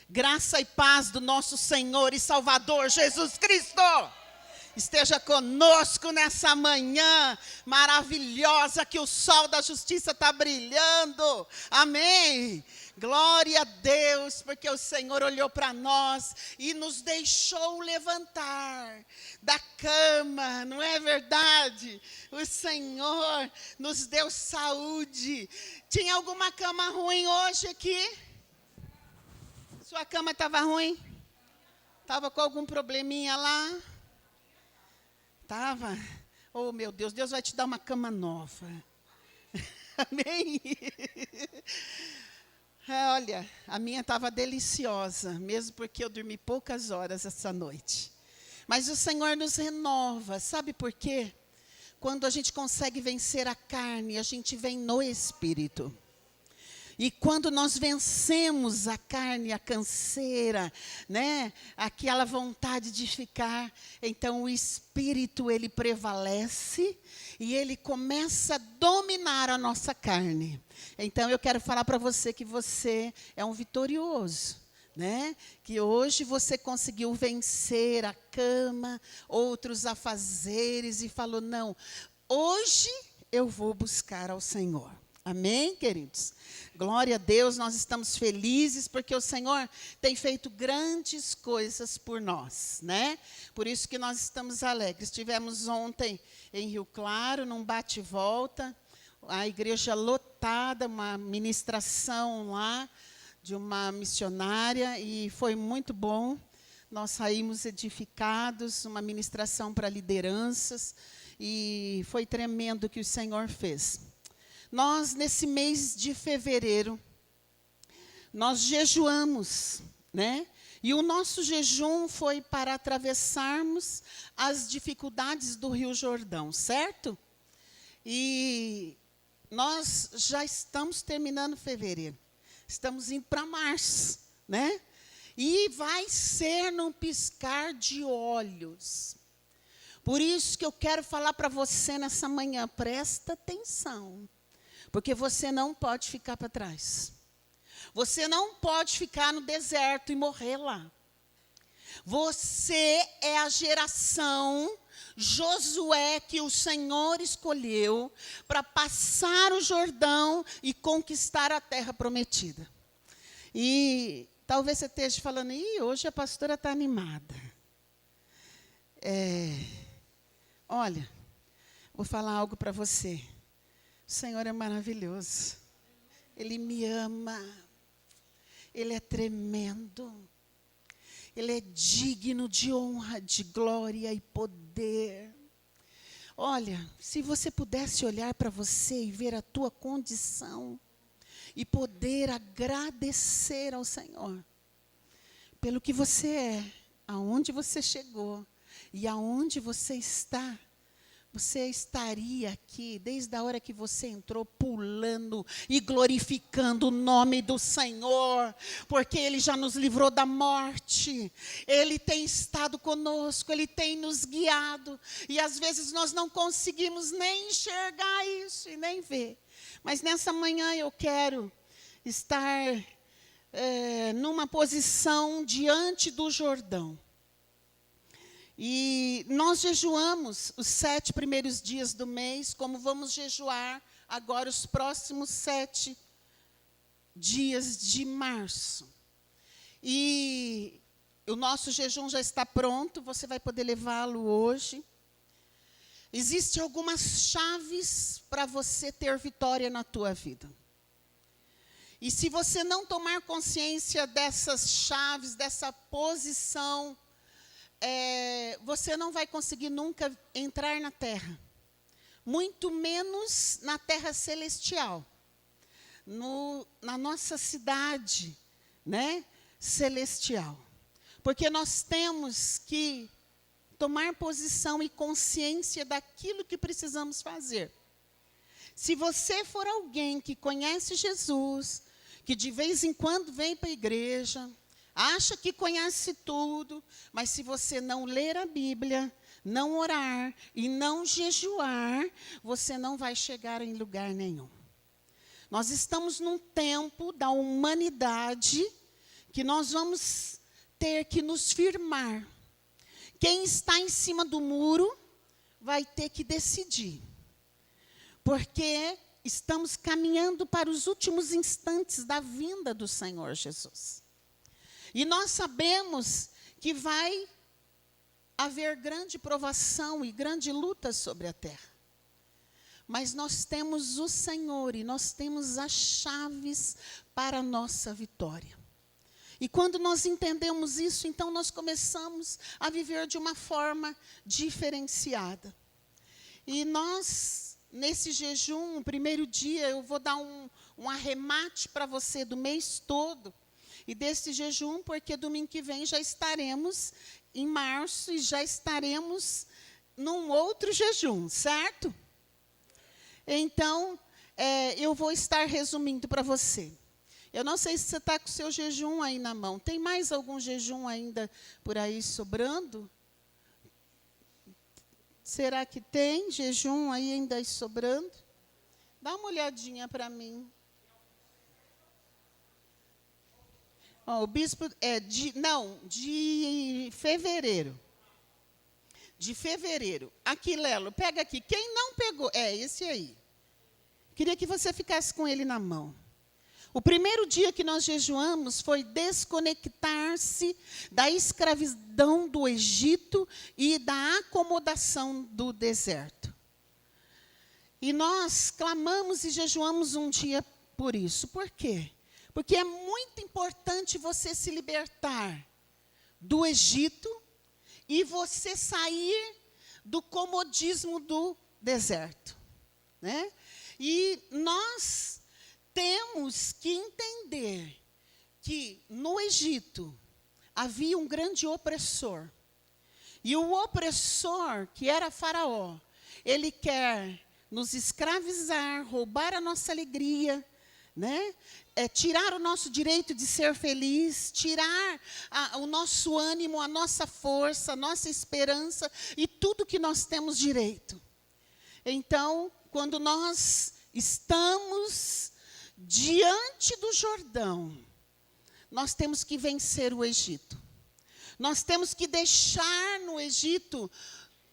Graça e paz do nosso Senhor e Salvador Jesus Cristo esteja conosco nessa manhã maravilhosa que o sol da justiça está brilhando. Amém. Glória a Deus, porque o Senhor olhou para nós e nos deixou levantar da cama, não é verdade? O Senhor nos deu saúde. Tinha alguma cama ruim hoje aqui? Sua cama estava ruim? Estava com algum probleminha lá? Estava? Oh, meu Deus, Deus vai te dar uma cama nova. Amém? Olha, a minha estava deliciosa, mesmo porque eu dormi poucas horas essa noite. Mas o Senhor nos renova, sabe por quê? Quando a gente consegue vencer a carne, a gente vem no Espírito. E quando nós vencemos a carne, a canseira, né, aquela vontade de ficar, então o Espírito, ele prevalece e ele começa a dominar a nossa carne. Então eu quero falar para você que você é um vitorioso, né? Que hoje você conseguiu vencer a cama, outros afazeres e falou, não, hoje eu vou buscar ao Senhor. Amém, queridos? Glória a Deus, nós estamos felizes porque o Senhor tem feito grandes coisas por nós, né? Por isso que nós estamos alegres. Estivemos ontem em Rio Claro, num bate-volta, a igreja lotada, uma ministração lá de uma missionária e foi muito bom. Nós saímos edificados, uma ministração para lideranças e foi tremendo o que o Senhor fez. Nós, nesse mês de fevereiro, nós jejuamos, né? E o nosso jejum foi para atravessarmos as dificuldades do Rio Jordão, certo? E nós já estamos terminando fevereiro. Estamos indo para março, né? E vai ser num piscar de olhos. Por isso que eu quero falar para você nessa manhã, presta atenção. Porque você não pode ficar para trás. Você não pode ficar no deserto e morrer lá. Você é a geração Josué que o Senhor escolheu para passar o Jordão e conquistar a terra prometida. E talvez você esteja falando, hoje a pastora está animada. Olha, vou falar algo para você. O Senhor é maravilhoso. Ele me ama. Ele é tremendo. Ele é digno de honra, de glória e poder. Olha, se você pudesse olhar para você e ver a tua condição e poder agradecer ao Senhor pelo que você é, aonde você chegou e aonde você está, você estaria aqui, desde a hora que você entrou, pulando e glorificando o nome do Senhor, porque Ele já nos livrou da morte, Ele tem estado conosco, Ele tem nos guiado, e às vezes nós não conseguimos nem enxergar isso e nem ver. Mas nessa manhã eu quero estar numa posição diante do Jordão. E nós jejuamos os 7 primeiros dias do mês, como vamos jejuar agora os próximos 7 dias de março. E o nosso jejum já está pronto, você vai poder levá-lo hoje. Existem algumas chaves para você ter vitória na tua vida. E se você não tomar consciência dessas chaves, dessa posição, você não vai conseguir nunca entrar na terra, muito menos na terra celestial, na nossa cidade, né, celestial. Porque nós temos que tomar posição e consciência daquilo que precisamos fazer. Se você for alguém que conhece Jesus, que de vez em quando vem para a igreja, acha que conhece tudo, mas se você não ler a Bíblia, não orar e não jejuar, você não vai chegar em lugar nenhum. Nós estamos num tempo da humanidade que nós vamos ter que nos firmar. Quem está em cima do muro vai ter que decidir. Porque estamos caminhando para os últimos instantes da vinda do Senhor Jesus. E nós sabemos que vai haver grande provação e grande luta sobre a terra. Mas nós temos o Senhor e nós temos as chaves para a nossa vitória. E quando nós entendemos isso, então nós começamos a viver de uma forma diferenciada. E nós, nesse jejum, o primeiro dia, eu vou dar um arremate para você do mês todo. E desse jejum, porque domingo que vem já estaremos em março e já estaremos num outro jejum, certo? Então, eu vou estar resumindo para você. Eu não sei se você está com o seu jejum aí na mão. Tem mais algum jejum ainda por aí sobrando? Será que tem jejum aí ainda sobrando? Dá uma olhadinha para mim. O bispo de fevereiro. De fevereiro. Aqui, Lelo, pega aqui. Quem não pegou? Esse aí. Queria que você ficasse com ele na mão. O primeiro dia que nós jejuamos foi desconectar-se da escravidão do Egito e da acomodação do deserto. E nós clamamos e jejuamos um dia por isso. Por quê? Porque é muito importante você se libertar do Egito e você sair do comodismo do deserto, né? E nós temos que entender que no Egito havia um grande opressor. E o opressor, que era Faraó, ele quer nos escravizar, roubar a nossa alegria, né? Tirar o nosso direito de ser feliz, tirar o nosso ânimo, a nossa força, a nossa esperança e tudo que nós temos direito. Então, quando nós estamos diante do Jordão, nós temos que vencer o Egito. Nós temos que deixar no Egito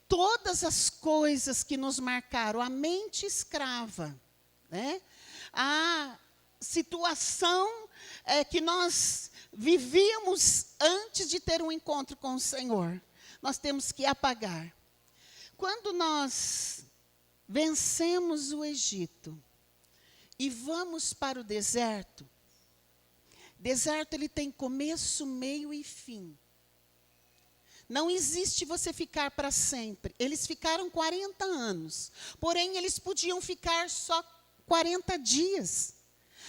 todas as coisas que nos marcaram, a mente escrava, né? A situação que nós vivíamos antes de ter um encontro com o Senhor. Nós temos que apagar. Quando nós vencemos o Egito e vamos para o deserto, ele tem começo, meio e fim. Não existe você ficar para sempre. Eles ficaram 40 anos, porém eles podiam ficar só 40 dias.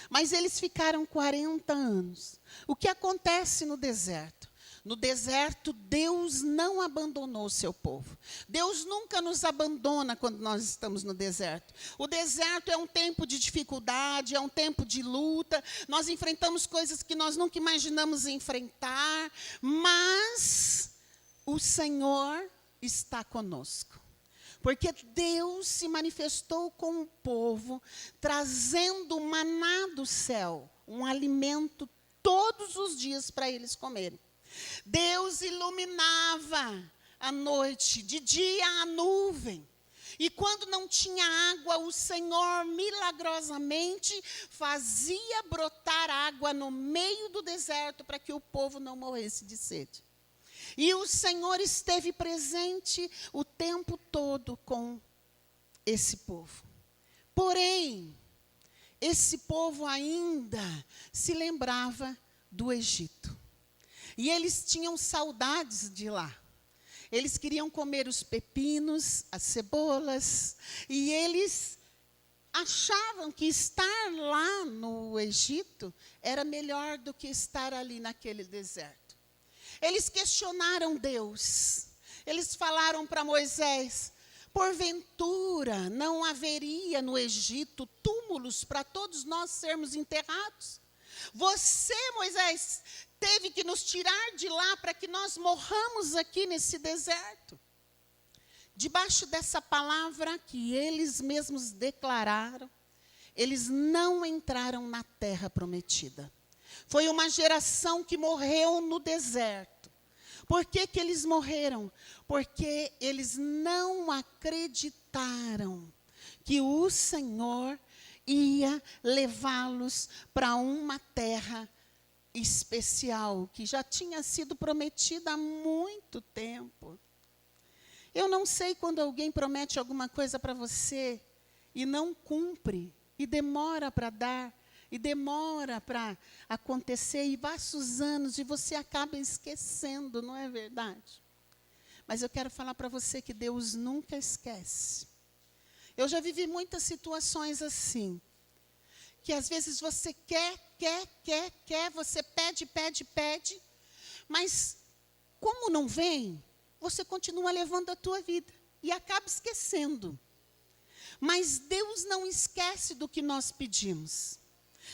Mas eles ficaram 40 anos. O que acontece no deserto? No deserto, Deus não abandonou o seu povo. Deus nunca nos abandona quando nós estamos no deserto. O deserto é um tempo de dificuldade, é um tempo de luta. Nós enfrentamos coisas que nós nunca imaginamos enfrentar, mas o Senhor está conosco. Porque Deus se manifestou com o povo, trazendo maná do céu, um alimento todos os dias para eles comerem. Deus iluminava a noite, de dia a nuvem. E quando não tinha água, o Senhor milagrosamente fazia brotar água no meio do deserto para que o povo não morresse de sede. E o Senhor esteve presente o tempo todo com esse povo. Porém, esse povo ainda se lembrava do Egito. E eles tinham saudades de lá. Eles queriam comer os pepinos, as cebolas, e eles achavam que estar lá no Egito era melhor do que estar ali naquele deserto. Eles questionaram Deus. Eles falaram para Moisés: porventura não haveria no Egito túmulos para todos nós sermos enterrados? Você, Moisés, teve que nos tirar de lá para que nós morramos aqui nesse deserto. Debaixo dessa palavra que eles mesmos declararam, eles não entraram na terra prometida. Foi uma geração que morreu no deserto. Por que que eles morreram? Porque eles não acreditaram que o Senhor ia levá-los para uma terra especial, que já tinha sido prometida há muito tempo. Eu não sei quando alguém promete alguma coisa para você e não cumpre, e demora para dar, e demora para acontecer, e passa os anos, e você acaba esquecendo, não é verdade? Mas eu quero falar para você que Deus nunca esquece. Eu já vivi muitas situações assim, que às vezes você quer, você pede, mas como não vem, você continua levando a tua vida e acaba esquecendo. Mas Deus não esquece do que nós pedimos.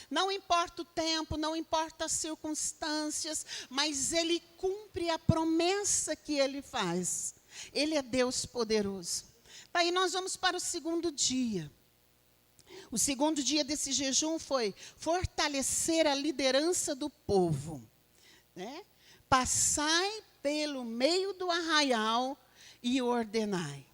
Não importa o tempo, não importa as circunstâncias, mas Ele cumpre a promessa que Ele faz. Ele é Deus poderoso. Daí nós vamos para o segundo dia. O segundo dia desse jejum foi fortalecer a liderança do povo. Né? Passai pelo meio do arraial e ordenai.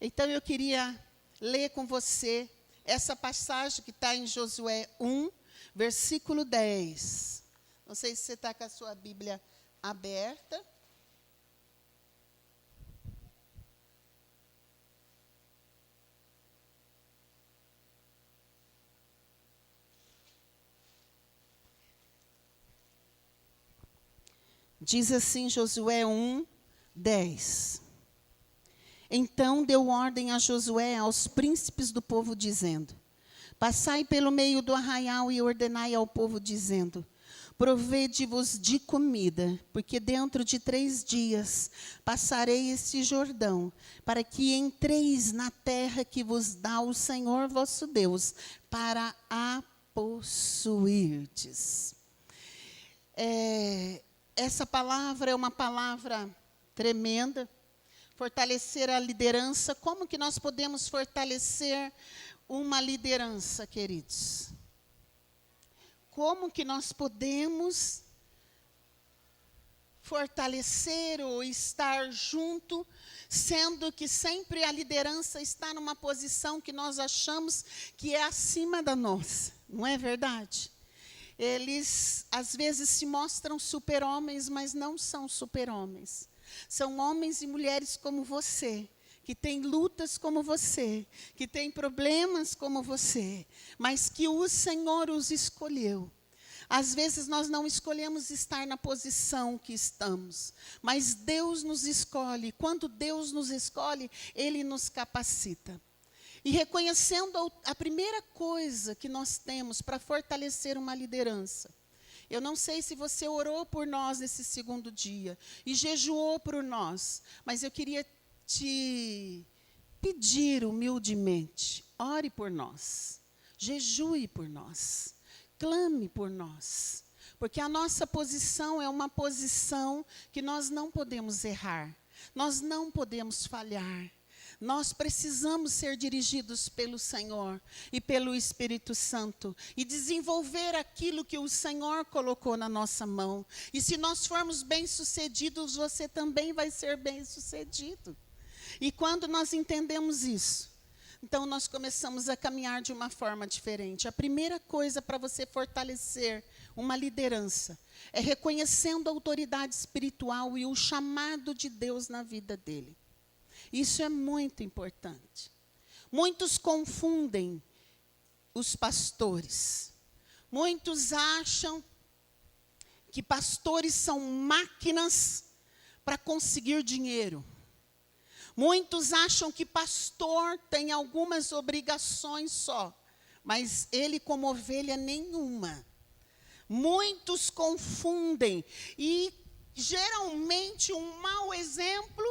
Então eu queria ler com você essa passagem que está em Josué 1, versículo 10. Não sei se você está com a sua Bíblia aberta. Diz assim Josué 1, 10. Então deu ordem a Josué aos príncipes do povo, dizendo: passai pelo meio do arraial e ordenai ao povo, dizendo: provede-vos de comida, porque dentro de 3 dias passarei este Jordão, para que entreis na terra que vos dá o Senhor vosso Deus, para a possuirdes. Essa palavra é uma palavra tremenda. Fortalecer a liderança. Como que nós podemos fortalecer uma liderança, queridos? Como que nós podemos fortalecer ou estar junto, sendo que sempre a liderança está numa posição que nós achamos que é acima da nossa, não é verdade? Eles, às vezes, se mostram super-homens, mas não são super-homens. São homens e mulheres como você, que têm lutas como você, que têm problemas como você, mas que o Senhor os escolheu. Às vezes nós não escolhemos estar na posição que estamos, mas Deus nos escolhe. Quando Deus nos escolhe, Ele nos capacita. E reconhecendo a primeira coisa que nós temos para fortalecer uma liderança. Eu não sei se você orou por nós nesse segundo dia e jejuou por nós, mas eu queria te pedir humildemente, ore por nós, jejue por nós, clame por nós, porque a nossa posição é uma posição que nós não podemos errar, nós não podemos falhar. Nós precisamos ser dirigidos pelo Senhor e pelo Espírito Santo e desenvolver aquilo que o Senhor colocou na nossa mão. E se nós formos bem-sucedidos, você também vai ser bem-sucedido. E quando nós entendemos isso, então nós começamos a caminhar de uma forma diferente. A primeira coisa para você fortalecer uma liderança é reconhecendo a autoridade espiritual e o chamado de Deus na vida dele. Isso é muito importante. Muitos confundem os pastores. Muitos acham que pastores são máquinas para conseguir dinheiro. Muitos acham que pastor tem algumas obrigações só, mas ele como ovelha nenhuma. Muitos confundem e geralmente um mau exemplo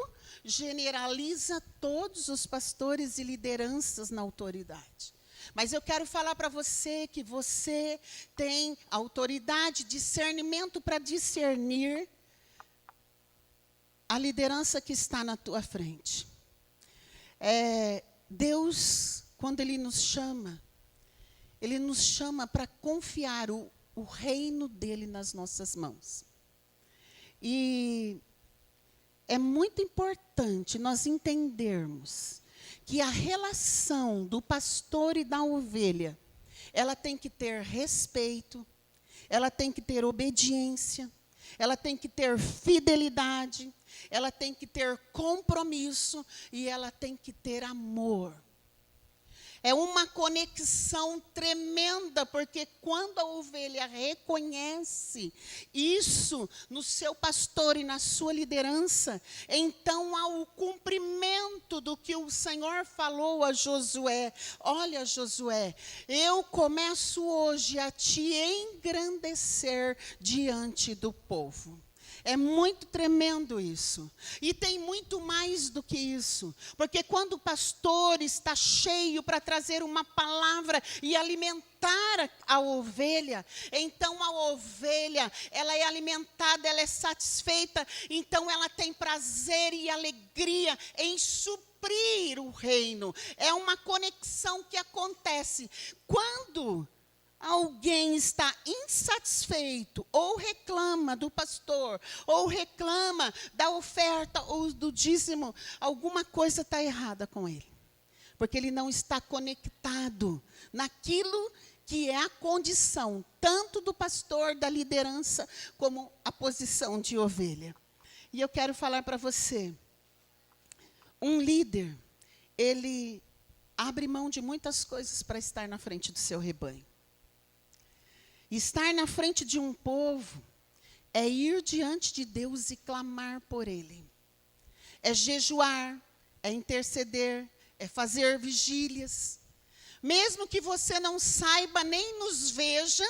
generaliza todos os pastores e lideranças na autoridade. Mas eu quero falar para você que você tem autoridade, discernimento para discernir a liderança que está na tua frente. Deus, quando Ele nos chama para confiar o reino dele nas nossas mãos. E é muito importante nós entendermos que a relação do pastor e da ovelha, ela tem que ter respeito, ela tem que ter obediência, ela tem que ter fidelidade, ela tem que ter compromisso e ela tem que ter amor. É uma conexão tremenda, porque quando a ovelha reconhece isso no seu pastor e na sua liderança, então há o cumprimento do que o Senhor falou a Josué. Olha, Josué, eu começo hoje a te engrandecer diante do povo. É muito tremendo isso. E tem muito mais do que isso. Porque quando o pastor está cheio para trazer uma palavra e alimentar a ovelha, então a ovelha, ela é alimentada, ela é satisfeita, então ela tem prazer e alegria em suprir o reino. É uma conexão que acontece. Quando alguém está insatisfeito, ou reclama do pastor, ou reclama da oferta, ou do dízimo, alguma coisa está errada com ele. Porque ele não está conectado naquilo que é a condição, tanto do pastor, da liderança, como a posição de ovelha. E eu quero falar para você, um líder, ele abre mão de muitas coisas para estar na frente do seu rebanho. Estar na frente de um povo é ir diante de Deus e clamar por Ele. É jejuar, é interceder, é fazer vigílias. Mesmo que você não saiba nem nos veja,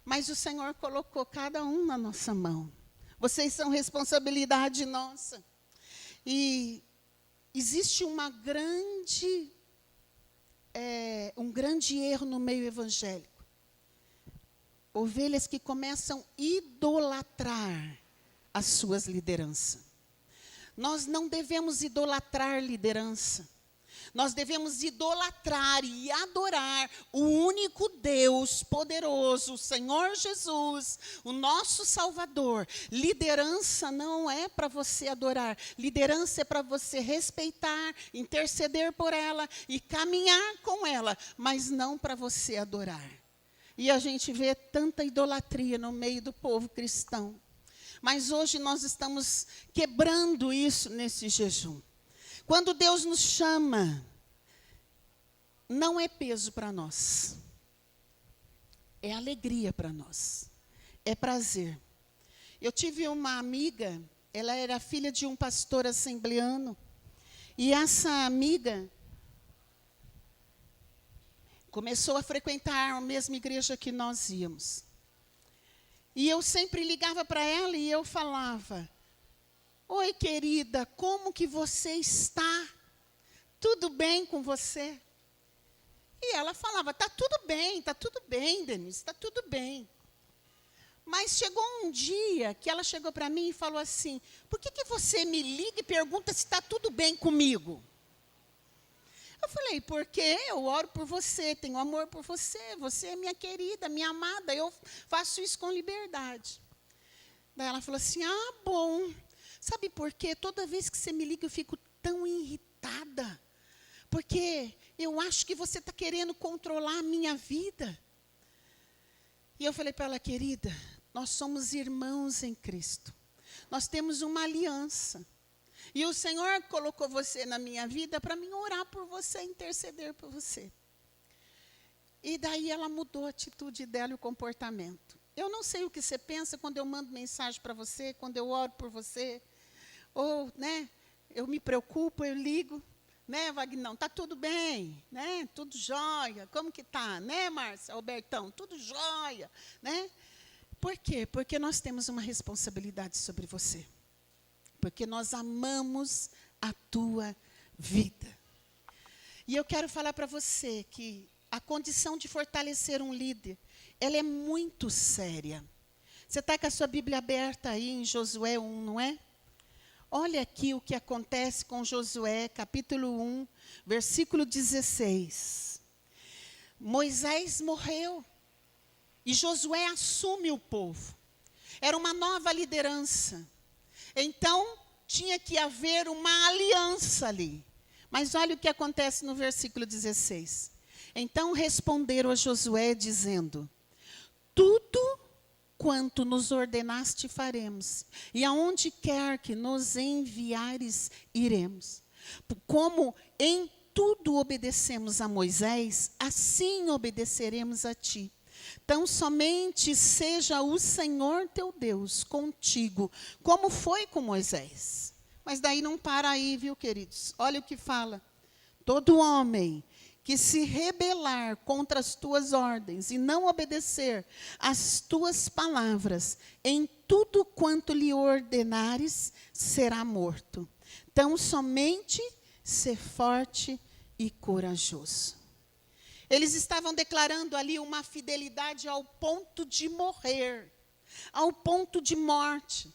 mas o Senhor colocou cada um na nossa mão. Vocês são responsabilidade nossa. E existe um grande erro no meio evangélico. Ovelhas que começam a idolatrar as suas lideranças. Nós não devemos idolatrar liderança. Nós devemos idolatrar e adorar o único Deus poderoso, o Senhor Jesus, o nosso Salvador. Liderança não é para você adorar. Liderança é para você respeitar, interceder por ela e caminhar com ela, mas não para você adorar. E a gente vê tanta idolatria no meio do povo cristão. Mas hoje nós estamos quebrando isso nesse jejum. Quando Deus nos chama, não é peso para nós. É alegria para nós. É prazer. Eu tive uma amiga, ela era filha de um pastor assembleano. E essa amiga começou a frequentar a mesma igreja que nós íamos. E eu sempre ligava para ela e eu falava: oi, querida, como que você está? Tudo bem com você? E ela falava: tá tudo bem, Denise, está tudo bem. Mas chegou um dia que ela chegou para mim e falou assim: por que você me liga e pergunta se está tudo bem comigo? Eu falei: porque eu oro por você, tenho amor por você, você é minha querida, minha amada, eu faço isso com liberdade. Daí ela falou assim: ah, bom, sabe por quê? Toda vez que você me liga eu fico tão irritada, porque eu acho que você está querendo controlar a minha vida. E eu falei para ela: querida, nós somos irmãos em Cristo, nós temos uma aliança. E o Senhor colocou você na minha vida para mim orar por você, interceder por você. E daí ela mudou a atitude dela e o comportamento. Eu não sei o que você pensa quando eu mando mensagem para você, quando eu oro por você. Ou, eu me preocupo, eu ligo. Vagnão, tá tudo bem, Tudo jóia. Como que tá, Márcia, Albertão? Tudo jóia, Por quê? Porque nós temos uma responsabilidade sobre você. Porque nós amamos a tua vida. E eu quero falar para você que a condição de fortalecer um líder, ela é muito séria. Você está com a sua Bíblia aberta aí em Josué 1, não é? Olha aqui o que acontece com Josué, capítulo 1, versículo 16. Moisés morreu. E Josué assume o povo. Era uma nova liderança. Então, tinha que haver uma aliança ali. Mas olha o que acontece no versículo 16. Então responderam a Josué, dizendo: tudo quanto nos ordenaste faremos, e aonde quer que nos enviares, iremos. Como em tudo obedecemos a Moisés, assim obedeceremos a ti. Então somente seja o Senhor teu Deus contigo, como foi com Moisés. Mas daí não para aí, viu, queridos? Olha o que fala. Todo homem que se rebelar contra as tuas ordens e não obedecer às tuas palavras, em tudo quanto lhe ordenares, será morto. Então, somente ser forte e corajoso. Eles estavam declarando ali uma fidelidade ao ponto de morrer, ao ponto de morte.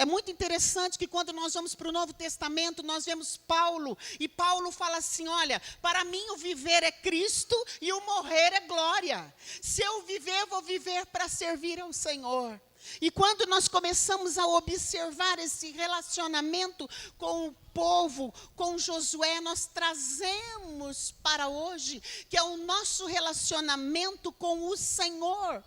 É muito interessante que quando nós vamos para o Novo Testamento, nós vemos Paulo, e Paulo fala assim, olha, para mim o viver é Cristo e o morrer é glória. Se eu viver, vou viver para servir ao Senhor. E quando nós começamos a observar esse relacionamento com o povo, com Josué, nós trazemos para hoje, que é o nosso relacionamento com o Senhor.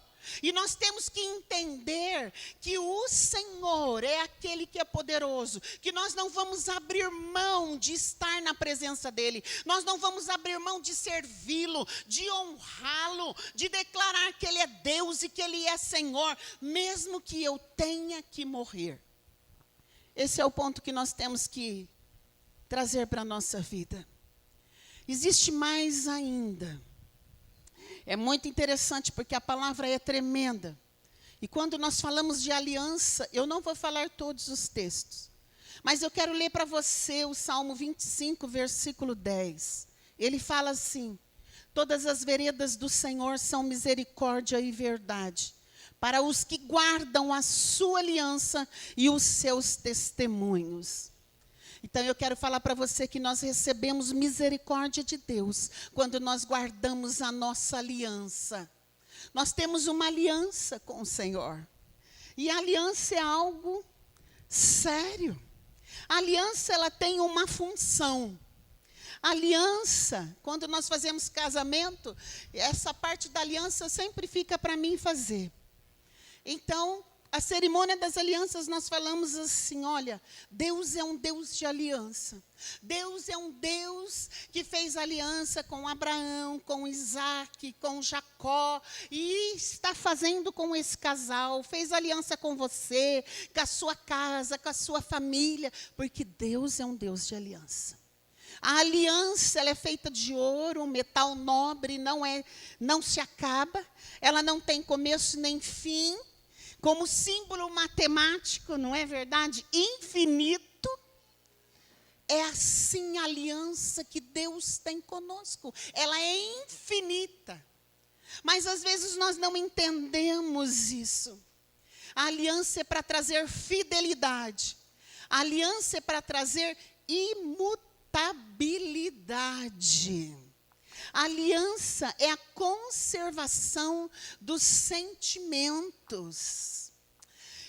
E nós temos que entender que o Senhor é aquele que é poderoso, que nós não vamos abrir mão de estar na presença dEle, nós não vamos abrir mão de servi-lo, de honrá-lo, de declarar que Ele é Deus e que Ele é Senhor, mesmo que eu tenha que morrer. Esse é o ponto que nós temos que trazer para a nossa vida. Existe mais ainda. É muito interessante porque a palavra é tremenda. E quando nós falamos de aliança, eu não vou falar todos os textos. Mas eu quero ler para você o Salmo 25, versículo 10. Ele fala assim: todas as veredas do Senhor são misericórdia e verdade, para os que guardam a sua aliança e os seus testemunhos. Então, eu quero falar para você que nós recebemos misericórdia de Deus quando nós guardamos a nossa aliança. Nós temos uma aliança com o Senhor. E a aliança é algo sério. A aliança, ela tem uma função. A aliança, quando nós fazemos casamento, essa parte da aliança sempre fica para mim fazer. Então, a cerimônia das alianças, nós falamos assim, olha, Deus é um Deus de aliança. Deus é um Deus que fez aliança com Abraão, com Isaac, com Jacó, e está fazendo com esse casal, fez aliança com você, com a sua casa, com a sua família, porque Deus é um Deus de aliança. A aliança, ela é feita de ouro, um metal nobre, não se acaba, ela não tem começo nem fim, como símbolo matemático, não é verdade? Infinito. É assim a aliança que Deus tem conosco. Ela é infinita. Mas às vezes nós não entendemos isso. A aliança é para trazer fidelidade. A aliança é para trazer imutabilidade. A aliança é a conservação dos sentimentos.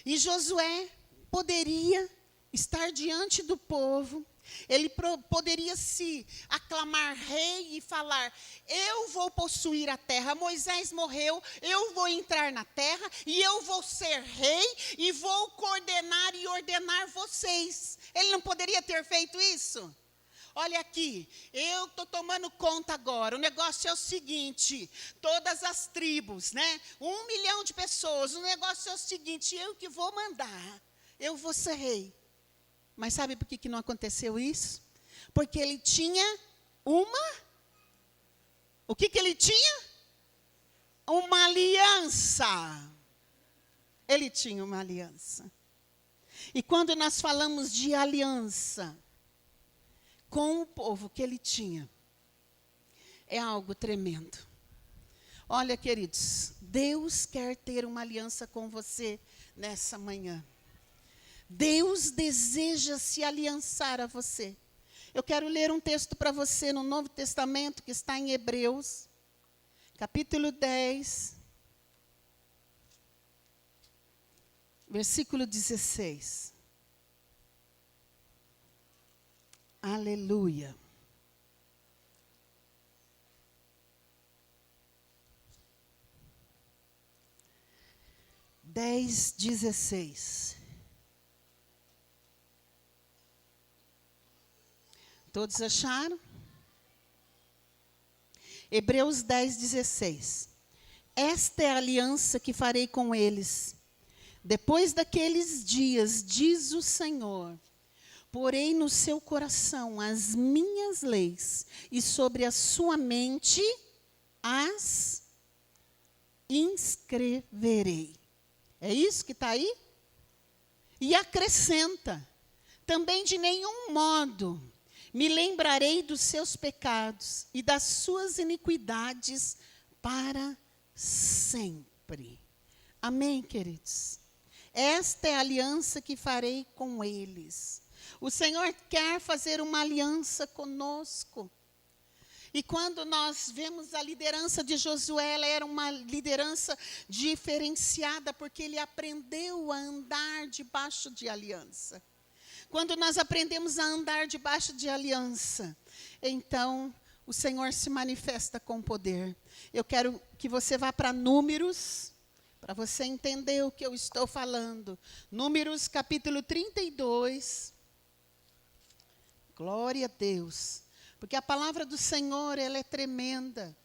E Josué poderia estar diante do povo, ele poderia se aclamar rei e falar, eu vou possuir a terra, Moisés morreu, eu vou entrar na terra e eu vou ser rei e vou coordenar e ordenar vocês. Ele não poderia ter feito isso? Olha aqui, eu estou tomando conta agora, o negócio é o seguinte, todas as tribos, né? 1 milhão de pessoas, o negócio é o seguinte, eu que vou mandar, eu vou ser rei. Mas sabe por que não aconteceu isso? Porque ele tinha o que ele tinha? Uma aliança. Ele tinha uma aliança. E quando nós falamos de aliança com o povo que ele tinha, é algo tremendo. Olha, queridos, Deus quer ter uma aliança com você nessa manhã. Deus deseja se aliançar a você. Eu quero ler um texto para você no Novo Testamento, que está em Hebreus, capítulo 10, versículo 16. Aleluia. Dez, 16. Todos acharam? Hebreus 10, 16. Esta é a aliança que farei com eles. Depois daqueles dias, diz o Senhor, porei no seu coração as minhas leis, e sobre a sua mente as inscreverei. É isso que está aí? E acrescenta, também de nenhum modo me lembrarei dos seus pecados e das suas iniquidades para sempre. Amém, queridos? Esta é a aliança que farei com eles. O Senhor quer fazer uma aliança conosco. E quando nós vemos a liderança de Josué, ela era uma liderança diferenciada, porque ele aprendeu a andar debaixo de aliança. Quando nós aprendemos a andar debaixo de aliança, então o Senhor se manifesta com poder. Eu quero que você vá para Números, para você entender o que eu estou falando. Números capítulo 32. Glória a Deus. Porque a palavra do Senhor, ela é tremenda.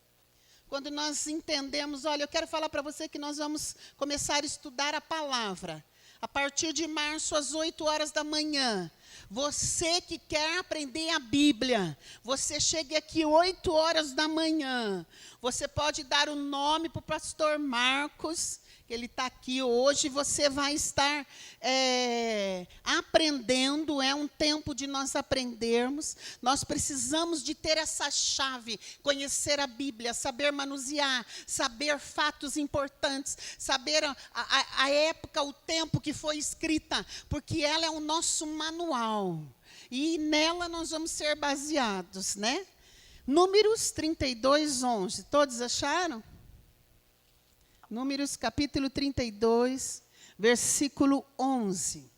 Quando nós entendemos, olha, eu quero falar para você que nós vamos começar a estudar a palavra. A partir de março, às 8 horas da manhã. Você que quer aprender a Bíblia, você chegue aqui 8 horas da manhã. Você pode dar o nome para o pastor Marcos, que ele está aqui hoje. Você vai estar aprendendo, é um tempo de nós aprendermos. Nós precisamos de ter essa chave, conhecer a Bíblia, saber manusear, saber fatos importantes, saber a época, o tempo que foi escrita, porque ela é o nosso manual. E nela nós vamos ser baseados, né? Números 32, 11. Todos acharam? Números capítulo 32, versículo 11.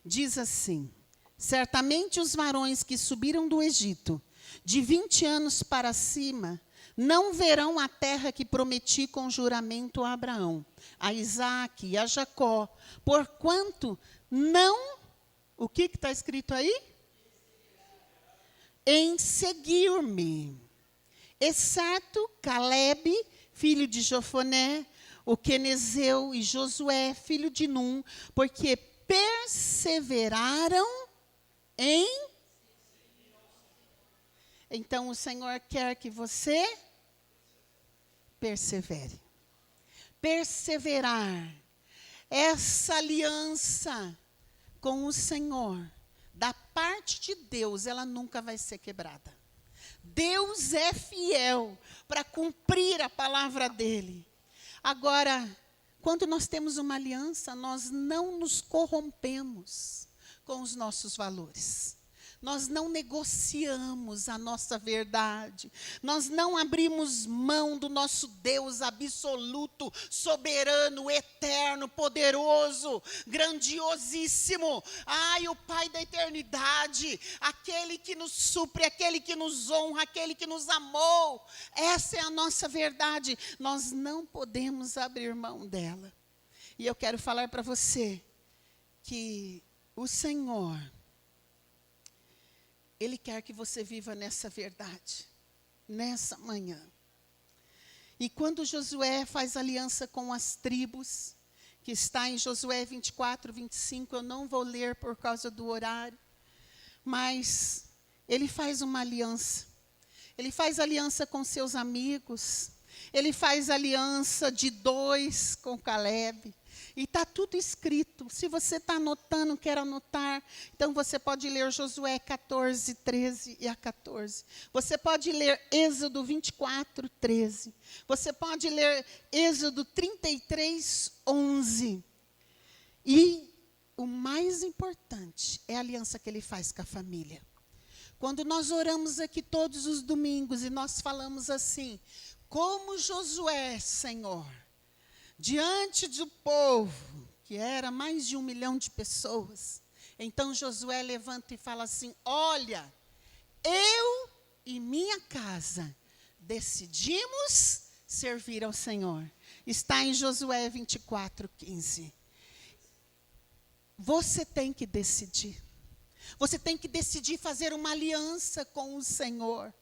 Diz assim: certamente os varões que subiram do Egito, de 20 anos para cima, não verão a terra que prometi com juramento a Abraão, a Isaque e a Jacó, porquanto não... O que está escrito aí? Em seguir-me, exceto Calebe, filho de Jofoné, o Quenezeu e Josué, filho de Num, porque perseveraram em... Então, o Senhor quer que você persevere. Perseverar. Essa aliança com o Senhor, da parte de Deus, ela nunca vai ser quebrada. Deus é fiel para cumprir a palavra dele. Agora, quando nós temos uma aliança, nós não nos corrompemos com os nossos valores. Nós não negociamos a nossa verdade. Nós não abrimos mão do nosso Deus absoluto, soberano, eterno, poderoso, grandiosíssimo. Ai, o Pai da eternidade, aquele que nos supre, aquele que nos honra, aquele que nos amou. Essa é a nossa verdade. Nós não podemos abrir mão dela. E eu quero falar para você que o Senhor, Ele quer que você viva nessa verdade, nessa manhã. E quando Josué faz aliança com as tribos, que está em Josué 24, 25, eu não vou ler por causa do horário, mas ele faz uma aliança. Ele faz aliança com seus amigos, ele faz aliança de 2 com Calebe. E está tudo escrito. Se você está anotando, quer anotar, então você pode ler Josué 14, 13 e a 14. Você pode ler Êxodo 24, 13. Você pode ler Êxodo 33, 11. E o mais importante é a aliança que ele faz com a família. Quando nós oramos aqui todos os domingos e nós falamos assim: como Josué, Senhor, diante do povo que era mais de 1 milhão de pessoas. Então Josué levanta e fala assim: olha, eu e minha casa decidimos servir ao Senhor. Está em Josué 24:15. Você tem que decidir. Você tem que decidir fazer uma aliança com o Senhor.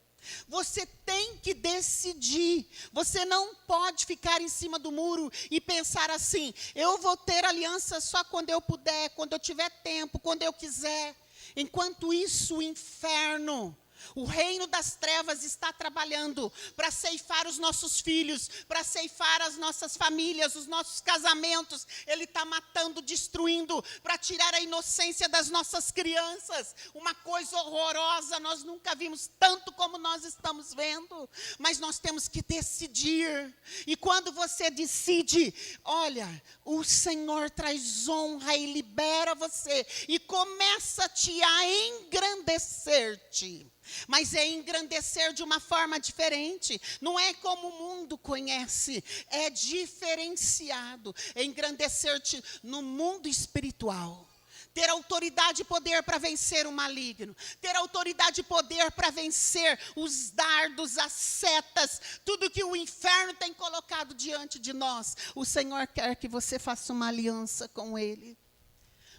Você tem que decidir. Você não pode ficar em cima do muro e pensar assim: eu vou ter aliança só quando eu puder, quando eu tiver tempo, quando eu quiser. Enquanto isso, o inferno, o reino das trevas está trabalhando para ceifar os nossos filhos, para ceifar as nossas famílias, os nossos casamentos. Ele está matando, destruindo, para tirar a inocência das nossas crianças. Uma coisa horrorosa, nós nunca vimos tanto como nós estamos vendo. Mas nós temos que decidir. E quando você decide, olha, o Senhor traz honra e libera você. E começa-te a engrandecer-te. Mas é engrandecer de uma forma diferente. Não é como o mundo conhece. É diferenciado. É engrandecer-te no mundo espiritual. Ter autoridade e poder para vencer o maligno. Ter autoridade e poder para vencer os dardos, as setas. Tudo que o inferno tem colocado diante de nós. O Senhor quer que você faça uma aliança com Ele.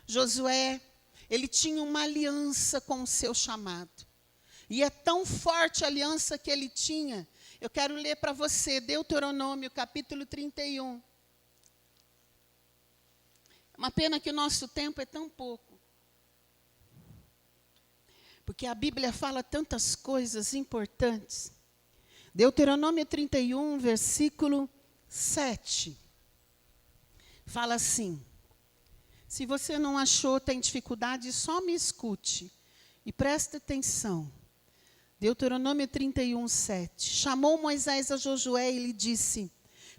Josué, ele tinha uma aliança com o seu chamado. E é tão forte a aliança que ele tinha. Eu quero ler para você, Deuteronômio, capítulo 31. Uma pena que o nosso tempo é tão pouco. Porque a Bíblia fala tantas coisas importantes. Deuteronômio 31, versículo 7. Fala assim: se você não achou, tem dificuldade, só me escute. E preste atenção. Deuteronômio 31, 7. Chamou Moisés a Josué e lhe disse,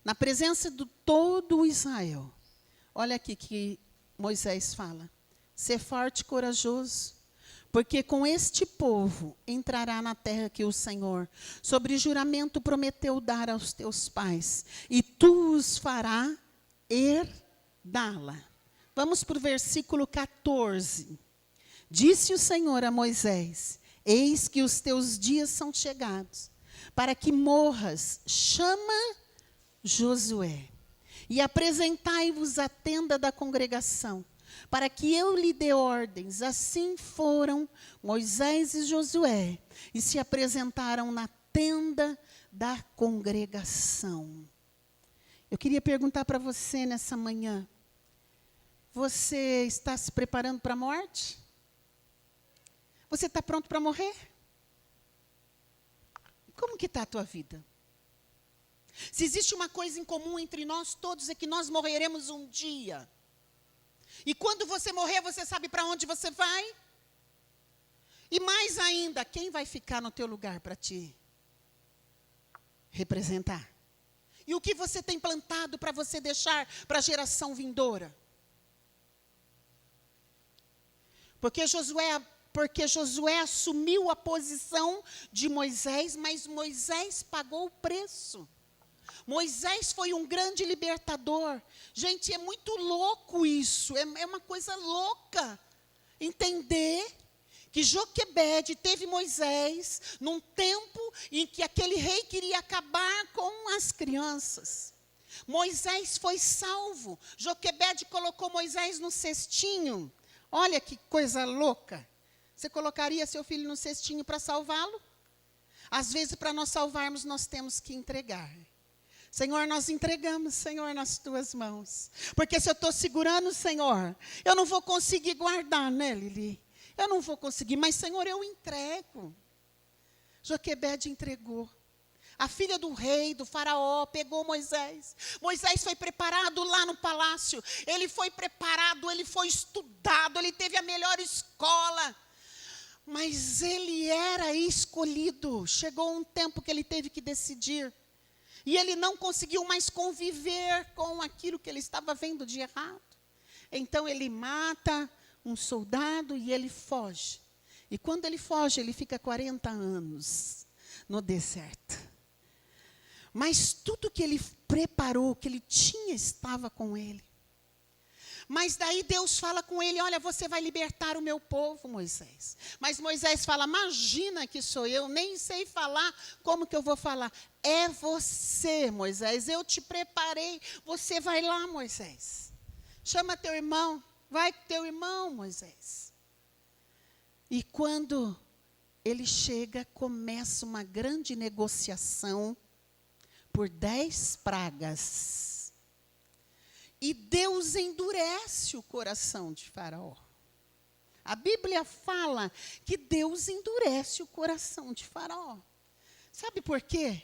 na presença de todo o Israel. Olha aqui que Moisés fala. Ser forte e corajoso, porque com este povo entrará na terra que o Senhor, sobre juramento, prometeu dar aos teus pais, e tu os farás herdá-la. Vamos para o versículo 14. Disse o Senhor a Moisés: eis que os teus dias são chegados, para que morras. Chama Josué, e apresentai-vos à tenda da congregação, para que eu lhe dê ordens. Assim foram Moisés e Josué, e se apresentaram na tenda da congregação. Eu queria perguntar para você nessa manhã, você está se preparando para a morte? Você está pronto para morrer? Como que está a tua vida? Se existe uma coisa em comum entre nós todos, é que nós morreremos um dia. E quando você morrer, você sabe para onde você vai? E mais ainda, quem vai ficar no teu lugar para te representar? E o que você tem plantado para você deixar para a geração vindoura? Porque Josué assumiu a posição de Moisés, mas Moisés pagou o preço. Moisés foi um grande libertador. Gente, é muito louco isso, é uma coisa louca. Entender que Joquebede teve Moisés num tempo em que aquele rei queria acabar com as crianças. Moisés foi salvo. Joquebede colocou Moisés no cestinho. Olha que coisa louca. Você colocaria seu filho no cestinho para salvá-lo? Às vezes, para nós salvarmos, nós temos que entregar. Senhor, nós entregamos, Senhor, nas tuas mãos. Porque se eu estou segurando, Senhor, eu não vou conseguir guardar, né, Lili? Eu não vou conseguir, mas, Senhor, eu entrego. Joquebede entregou. A filha do rei, do faraó, pegou Moisés. Moisés foi preparado lá no palácio. Ele foi preparado, ele foi estudado, ele teve a melhor escola. Mas ele era escolhido. Chegou um tempo que ele teve que decidir. E ele não conseguiu mais conviver com aquilo que ele estava vendo de errado. Então ele mata um soldado e ele foge. E quando ele foge, ele fica 40 anos no deserto. Mas tudo que ele preparou, que ele tinha, estava com ele. Mas daí Deus fala com ele, olha, você vai libertar o meu povo, Moisés. Mas Moisés fala, imagina que sou eu, nem sei falar, como que eu vou falar? É você, Moisés, eu te preparei, você vai lá, Moisés. Chama teu irmão, vai com teu irmão, Moisés. E quando ele chega, começa uma grande negociação por 10 pragas. E Deus endurece o coração de Faraó. A Bíblia fala que Deus endurece o coração de Faraó. Sabe por quê?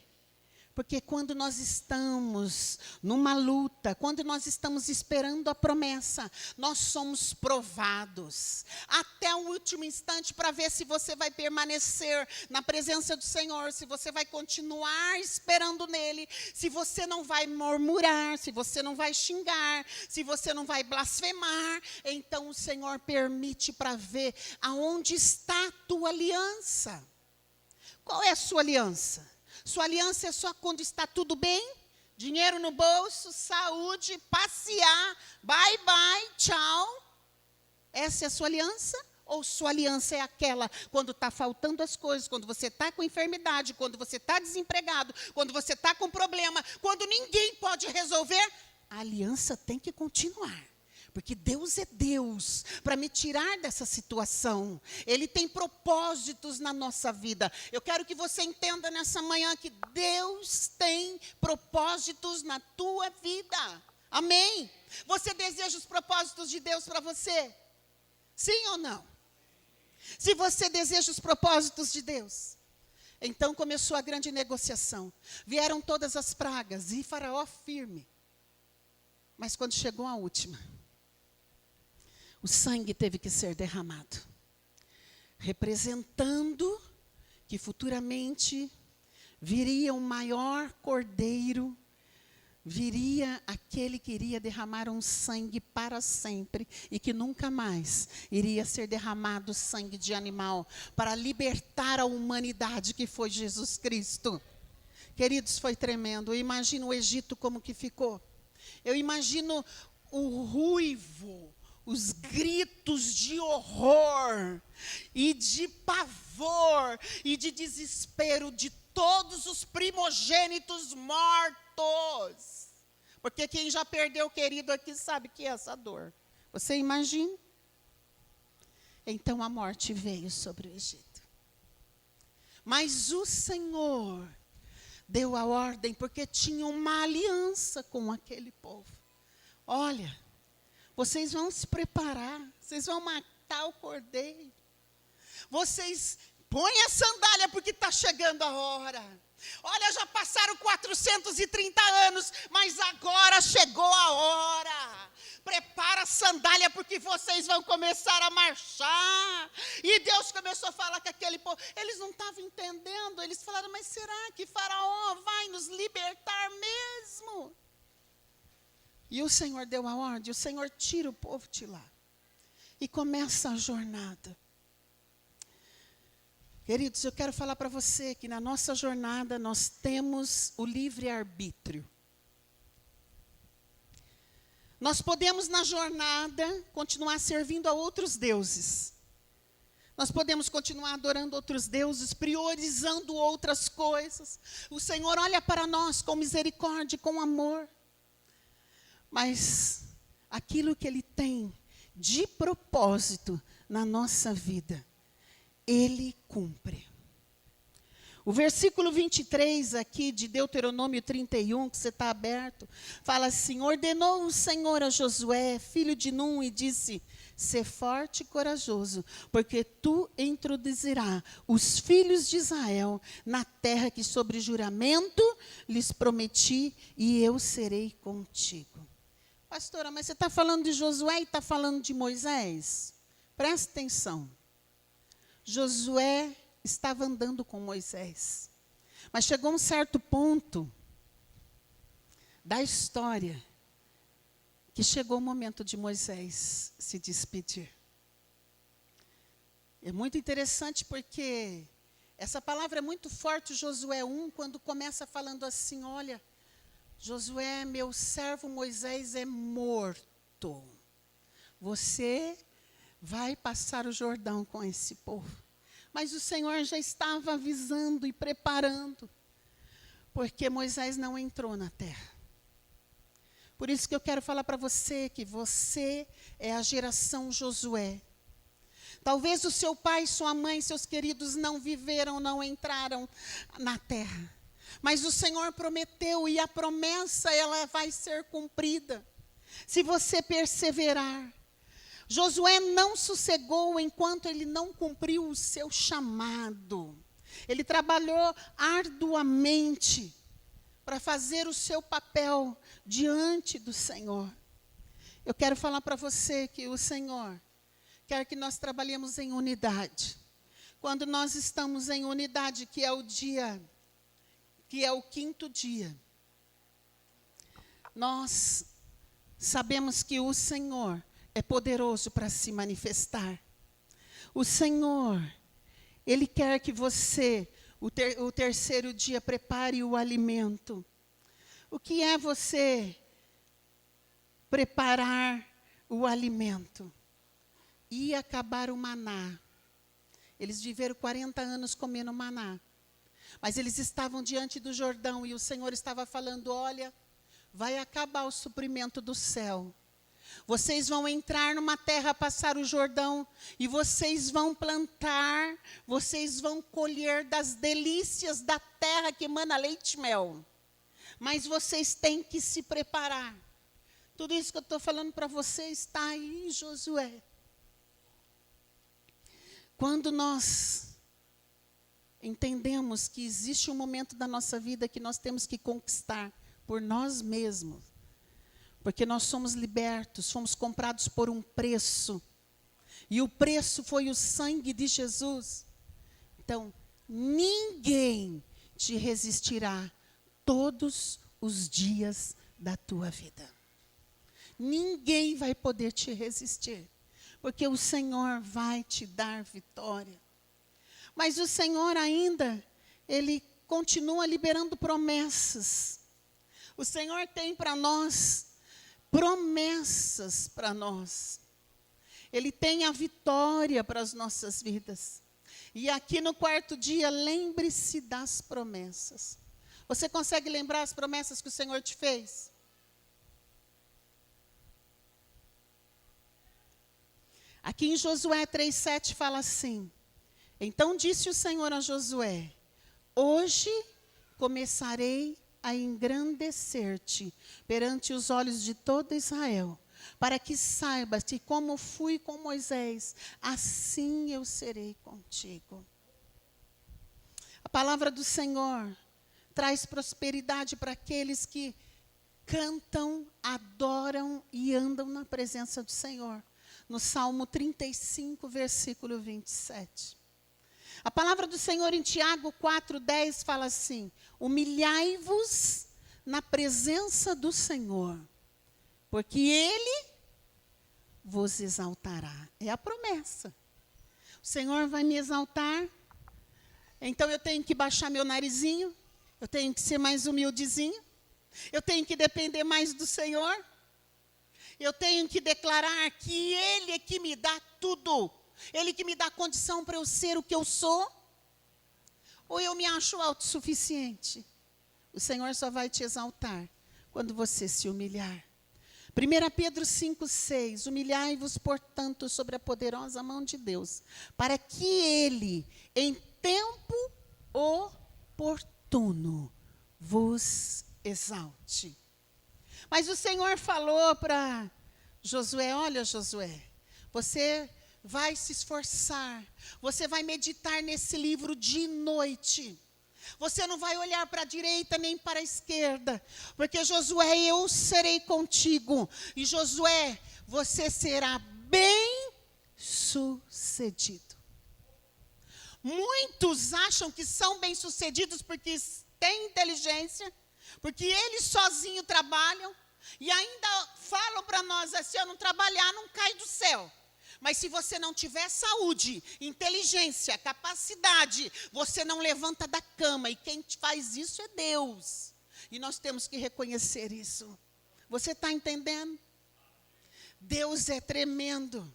Porque quando nós estamos numa luta, quando nós estamos esperando a promessa, nós somos provados até o último instante para ver se você vai permanecer na presença do Senhor, se você vai continuar esperando nele, se você não vai murmurar, se você não vai xingar, se você não vai blasfemar. Então o Senhor permite para ver aonde está a tua aliança. Qual é a sua aliança? Sua aliança é só quando está tudo bem? Dinheiro no bolso, saúde, passear, bye, bye, tchau. Essa é a sua aliança? Ou sua aliança é aquela quando está faltando as coisas, quando você está com enfermidade, quando você está desempregado, quando você está com problema, quando ninguém pode resolver? A aliança tem que continuar. Porque Deus é Deus para me tirar dessa situação. Ele tem propósitos na nossa vida. Eu quero que você entenda nessa manhã que Deus tem propósitos na tua vida. Amém? Você deseja os propósitos de Deus para você? Sim ou não? Se você deseja os propósitos de Deus. Então começou a grande negociação. Vieram todas as pragas e Faraó firme. Mas quando chegou a última, o sangue teve que ser derramado, representando que futuramente viria o maior cordeiro, viria aquele que iria derramar um sangue para sempre e que nunca mais iria ser derramado sangue de animal para libertar a humanidade, que foi Jesus Cristo. Queridos, foi tremendo. Eu imagino o Egito como que ficou. Eu imagino o ruivo, os gritos de horror e de pavor e de desespero de todos os primogênitos mortos. Porque quem já perdeu querido aqui sabe que é essa dor. Você imagina? Então a morte veio sobre o Egito. Mas o Senhor deu a ordem porque tinha uma aliança com aquele povo. Olha, vocês vão se preparar, vocês vão matar o cordeiro. Vocês põem a sandália porque está chegando a hora. Olha, já passaram 430 anos, mas agora chegou a hora. Prepara a sandália porque vocês vão começar a marchar. E Deus começou a falar com aquele povo. Eles não estavam entendendo, eles falaram, mas será que Faraó vai nos libertar mesmo? E o Senhor deu a ordem, o Senhor tira o povo de lá. E começa a jornada. Queridos, eu quero falar para você que na nossa jornada nós temos o livre-arbítrio. Nós podemos na jornada continuar servindo a outros deuses. Nós podemos continuar adorando outros deuses, priorizando outras coisas. O Senhor olha para nós com misericórdia, com amor. Mas aquilo que Ele tem de propósito na nossa vida, Ele cumpre. O versículo 23 aqui de Deuteronômio 31, que você está aberto, fala assim, ordenou o Senhor a Josué, filho de Num, e disse, sê forte e corajoso, porque tu introduzirás os filhos de Israel na terra que sobre juramento lhes prometi, e eu serei contigo. Pastora, mas você está falando de Josué e está falando de Moisés? Presta atenção. Josué estava andando com Moisés. Mas chegou um certo ponto da história que chegou o momento de Moisés se despedir. É muito interessante porque essa palavra é muito forte, Josué 1, quando começa falando assim, olha, Josué, meu servo Moisés é morto. você vai passar o Jordão com esse povo. Mas o Senhor já estava avisando e preparando, porque Moisés não entrou na terra. Por isso que eu quero falar para você que você é a geração Josué. Talvez o seu pai, sua mãe, seus queridos não viveram, não entraram na terra. Mas o Senhor prometeu e a promessa ela vai ser cumprida. Se você perseverar. Josué não sossegou enquanto ele não cumpriu o seu chamado. Ele trabalhou arduamente para fazer o seu papel diante do Senhor. Eu quero falar para você que o Senhor quer que nós trabalhemos em unidade. Quando nós estamos em unidade, que é o 5º dia, nós sabemos que o Senhor é poderoso para se manifestar. O Senhor, Ele quer que você, o 3º dia, prepare o alimento. O que é você preparar o alimento? E acabar o maná. Eles viveram 40 anos comendo maná. Mas eles estavam diante do Jordão e o Senhor estava falando, olha, vai acabar o suprimento do céu. Vocês vão entrar numa terra, passar o Jordão, e vocês vão plantar, vocês vão colher das delícias da terra que emana leite e mel. Mas vocês têm que se preparar. Tudo isso que eu estou falando para vocês está aí em Josué. Quando nós entendemos que existe um momento da nossa vida que nós temos que conquistar por nós mesmos, porque nós somos libertos, fomos comprados por um preço, e o preço foi o sangue de Jesus. Então, ninguém te resistirá todos os dias da tua vida. Ninguém vai poder te resistir, porque o Senhor vai te dar vitória. Mas o Senhor ainda, Ele continua liberando promessas. O Senhor tem para nós promessas para nós. Ele tem a vitória para as nossas vidas. E aqui no 4º dia, lembre-se das promessas. Você consegue lembrar as promessas que o Senhor te fez? Aqui em Josué 3,7 fala assim: então disse o Senhor a Josué, hoje começarei a engrandecer-te perante os olhos de todo Israel, para que saibas que como fui com Moisés, assim eu serei contigo. A palavra do Senhor traz prosperidade para aqueles que cantam, adoram e andam na presença do Senhor. No Salmo 35, versículo 27. A palavra do Senhor em Tiago 4,10 fala assim: humilhai-vos na presença do Senhor, porque Ele vos exaltará. É a promessa. O Senhor vai me exaltar, então eu tenho que baixar meu narizinho, eu tenho que ser mais humildezinho, eu tenho que depender mais do Senhor, eu tenho que declarar que Ele é que me dá tudo, Ele que me dá condição para eu ser o que eu sou, ou eu me acho autossuficiente? O Senhor só vai te exaltar quando você se humilhar. 1 Pedro 5,6, humilhai-vos, portanto, sobre a poderosa mão de Deus, para que Ele, em tempo oportuno, vos exalte. Mas o Senhor falou para Josué, olha Josué, você vai se esforçar, você vai meditar nesse livro dia e noite. Você não vai olhar para a direita nem para a esquerda, porque Josué, eu serei contigo. E Josué, você será bem sucedido. Muitos acham que são bem sucedidos porque têm inteligência, porque eles sozinhos trabalham, e ainda falam para nós assim, se eu não trabalhar, não cai do céu. Mas se você não tiver saúde, inteligência, capacidade, você não levanta da cama. E quem faz isso é Deus. E nós temos que reconhecer isso. Você está entendendo? Deus é tremendo.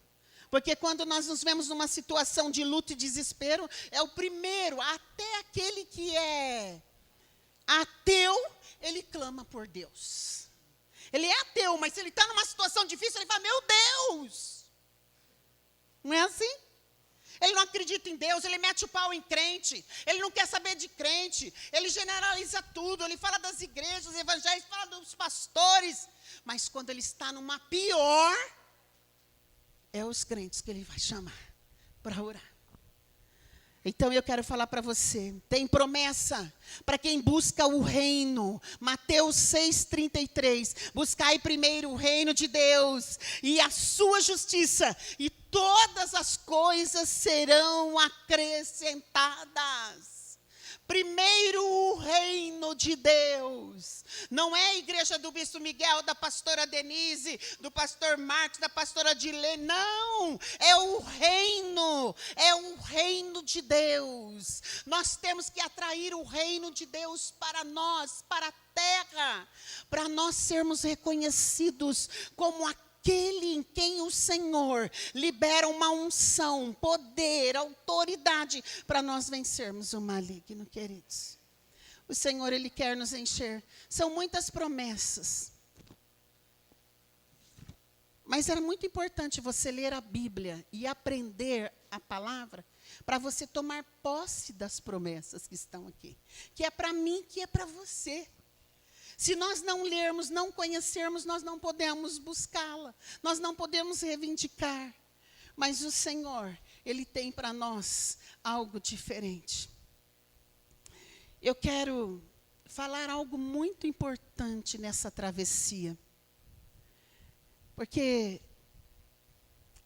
Porque quando nós nos vemos numa situação de luto e desespero, é o primeiro, até aquele que é ateu, ele clama por Deus. Ele é ateu, mas se ele está numa situação difícil, ele fala, meu Deus. Não é assim? Ele não acredita em Deus, ele mete o pau em crente, ele não quer saber de crente, ele generaliza tudo, ele fala das igrejas evangélicas, fala dos pastores, mas quando ele está numa pior, é os crentes que ele vai chamar para orar. Então eu quero falar para você, tem promessa para quem busca o reino. Mateus 6,33, buscai primeiro o reino de Deus e a sua justiça, e todas as coisas serão acrescentadas. Primeiro o reino de Deus. Não é a igreja do Bispo Miguel, da pastora Denise, do pastor Marcos, da pastora Dilene. Não, é o reino de Deus. Nós temos que atrair o reino de Deus para nós, para a terra, para nós sermos reconhecidos como aquele em quem o Senhor libera uma unção, poder, autoridade, para nós vencermos o maligno, queridos. O Senhor, Ele quer nos encher. São muitas promessas. Mas era muito importante você ler a Bíblia e aprender a palavra, para você tomar posse das promessas que estão aqui. Que é para mim, que é para você. Se nós não lermos, não conhecermos, nós não podemos buscá-la. Nós não podemos reivindicar. Mas o Senhor, Ele tem para nós algo diferente. Eu quero falar algo muito importante nessa travessia. Porque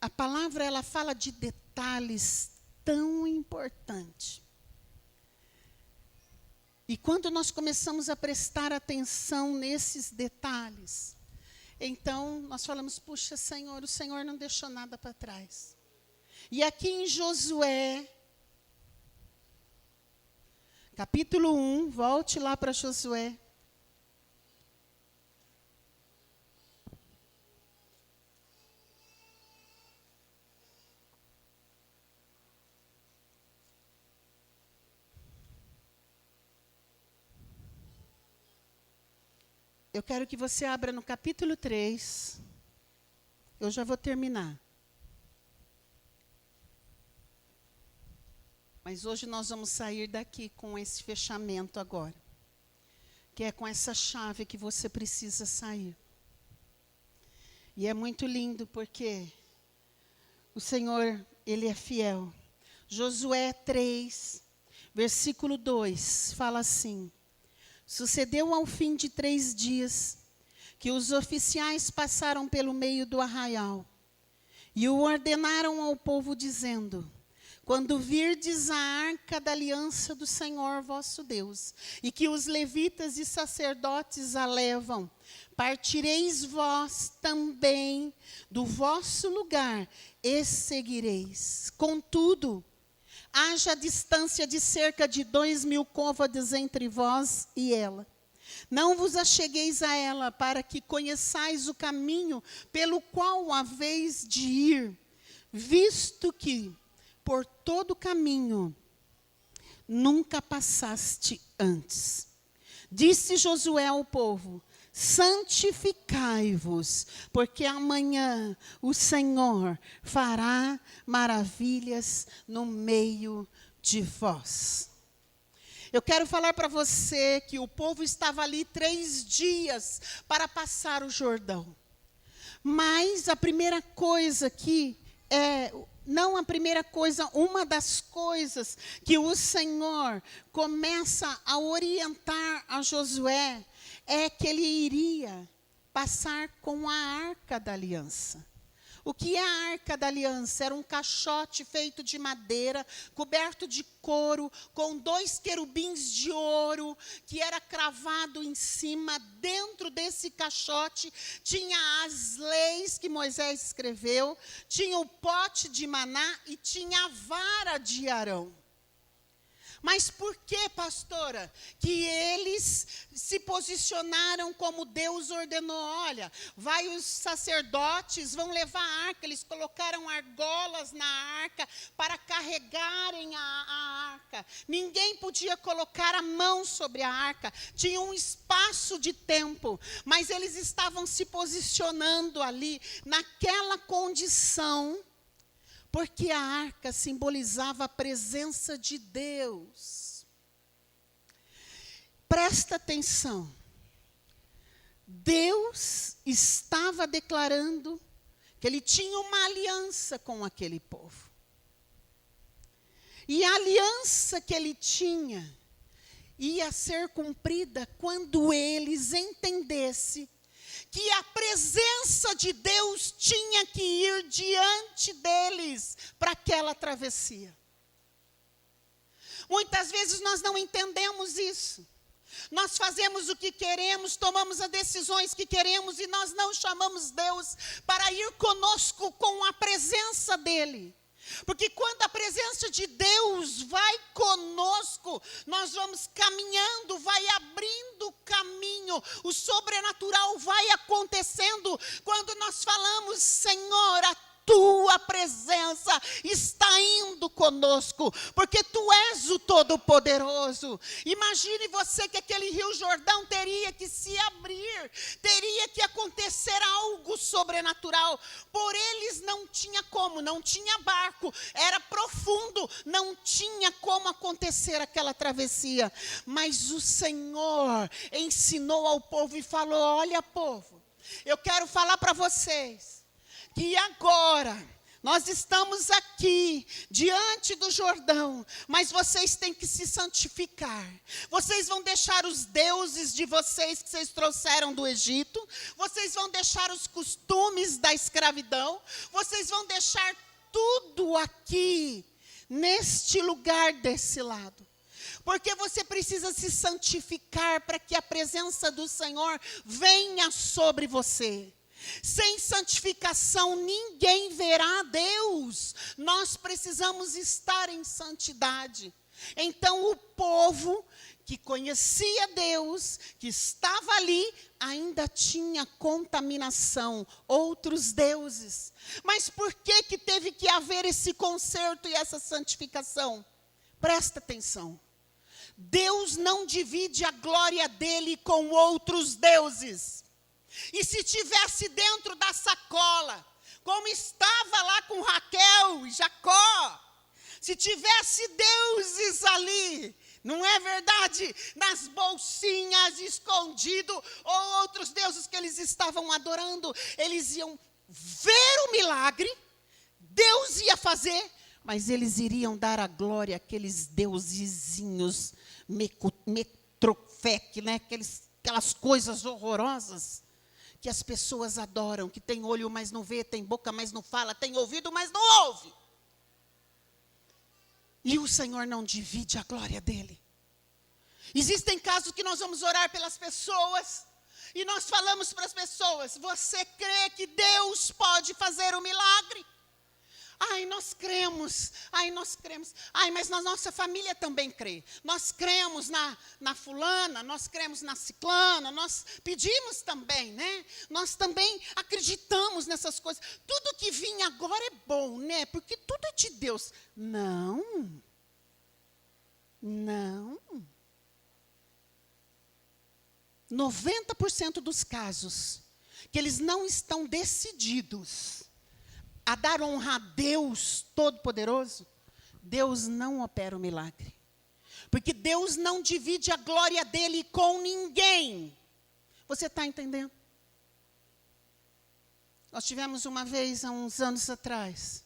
a palavra, ela fala de detalhes tão importantes. E quando nós começamos a prestar atenção nesses detalhes, então nós falamos, puxa, Senhor, o Senhor não deixou nada para trás. E aqui em Josué, capítulo 1, volte lá para Josué. Eu quero que você abra no capítulo 3. Eu já vou terminar. Mas hoje nós vamos sair daqui com esse fechamento agora. Que é com essa chave que você precisa sair. E é muito lindo porque o Senhor, Ele é fiel. Josué 3, versículo 2, fala assim. Sucedeu ao fim de 3 dias, que os oficiais passaram pelo meio do arraial, e o ordenaram ao povo, dizendo, quando virdes a arca da aliança do Senhor vosso Deus, e que os levitas e sacerdotes a levam, partireis vós também do vosso lugar, e seguireis. Contudo, haja distância de cerca de 2.000 côvados entre vós e ela. Não vos achegueis a ela, para que conheçais o caminho pelo qual haveis de ir, visto que por todo o caminho nunca passaste antes. Disse Josué ao povo, santificai-vos, porque amanhã o Senhor fará maravilhas no meio de vós. Eu quero falar para você que o povo estava ali 3 dias para passar o Jordão. Mas a primeira coisa que não a primeira coisa, uma das coisas que o Senhor começa a orientar a Josué, é que ele iria passar com a arca da aliança. O que é a arca da aliança? Era um caixote feito de madeira, coberto de couro, com 2 querubins de ouro, que era cravado em cima. Dentro desse caixote tinha as leis que Moisés escreveu, tinha o pote de maná e tinha a vara de Arão. Mas por que, pastora, que eles se posicionaram como Deus ordenou? Olha, vai os sacerdotes, vão levar a arca, eles colocaram argolas na arca para carregarem a arca. Ninguém podia colocar a mão sobre a arca, tinha um espaço de tempo, mas eles estavam se posicionando ali, naquela condição, porque a arca simbolizava a presença de Deus. Presta atenção. Deus estava declarando que ele tinha uma aliança com aquele povo. E a aliança que ele tinha ia ser cumprida quando eles entendessem que a presença de Deus tinha que ir diante deles para aquela travessia. Muitas vezes nós não entendemos isso. Nós fazemos o que queremos, tomamos as decisões que queremos e nós não chamamos Deus para ir conosco com a presença dEle. Porque quando a presença de Deus vai conosco, nós vamos caminhando, vai abrindo caminho, o sobrenatural vai acontecendo. Quando nós falamos, Senhor, a tua presença está indo conosco, porque tu és o Todo-Poderoso. Imagine você que aquele Rio Jordão teria que se abrir, teria que acontecer algo sobrenatural. Por eles não tinha como, não tinha barco, era profundo, não tinha como acontecer aquela travessia. Mas o Senhor ensinou ao povo e falou: olha, povo, eu quero falar para vocês que agora nós estamos aqui diante do Jordão, mas vocês têm que se santificar. Vocês vão deixar os deuses de vocês que vocês trouxeram do Egito, vocês vão deixar os costumes da escravidão, vocês vão deixar tudo aqui, neste lugar desse lado. Porque você precisa se santificar para que a presença do Senhor venha sobre você. Sem santificação ninguém verá Deus. Nós precisamos estar em santidade. Então o povo que conhecia Deus, que estava ali, ainda tinha contaminação, outros deuses. Mas por que teve que haver esse conserto e essa santificação? Presta atenção. Deus não divide a glória dele com outros deuses. E se tivesse dentro da sacola, como estava lá com Raquel e Jacó, se tivesse deuses ali, não é verdade? Nas bolsinhas, escondido, ou outros deuses que eles estavam adorando, eles iam ver o milagre, Deus ia fazer, mas eles iriam dar a glória àqueles deusezinhos, metrofec, né? Aquelas coisas horrorosas que as pessoas adoram, que tem olho, mas não vê, tem boca, mas não fala, tem ouvido, mas não ouve. E o Senhor não divide a glória dele. Existem casos que nós vamos orar pelas pessoas, e nós falamos para as pessoas: você crê que Deus pode fazer o milagre? Ai, nós cremos. Ai, mas na nossa família também crê. Nós cremos na fulana, nós cremos na ciclana, nós pedimos também, né? Nós também acreditamos nessas coisas. Tudo que vinha agora é bom, né? Porque tudo é de Deus. Não. 90% dos casos que eles não estão decididos a dar honra a Deus Todo-Poderoso, Deus não opera o milagre. Porque Deus não divide a glória dele com ninguém. Você está entendendo? Nós tivemos uma vez, há uns anos atrás,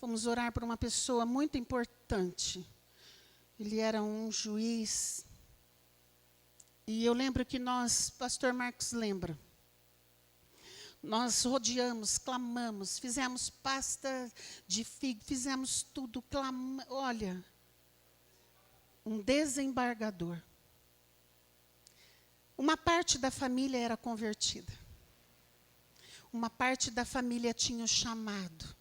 fomos orar por uma pessoa muito importante. Ele era um juiz. E eu lembro que nós, pastor Marcos lembra, nós rodeamos, clamamos, fizemos pasta de figo, fizemos tudo, olha, um desembargador. Uma parte da família era convertida. Uma parte da família tinha o chamado.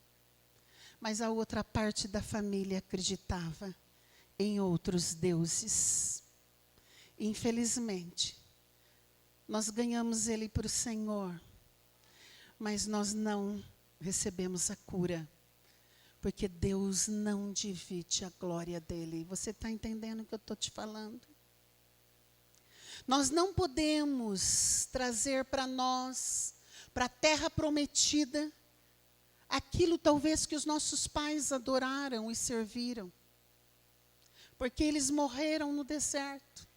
Mas a outra parte da família acreditava: em outros deuses. Infelizmente, nós ganhamos ele para o Senhor, mas nós não recebemos a cura, porque Deus não divide a glória dele. Você está entendendo o que eu estou te falando? Nós não podemos trazer para nós, para a terra prometida, aquilo talvez que os nossos pais adoraram e serviram, porque eles morreram no deserto.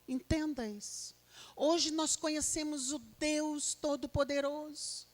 Entenda isso. Hoje nós conhecemos o Deus Todo-Poderoso.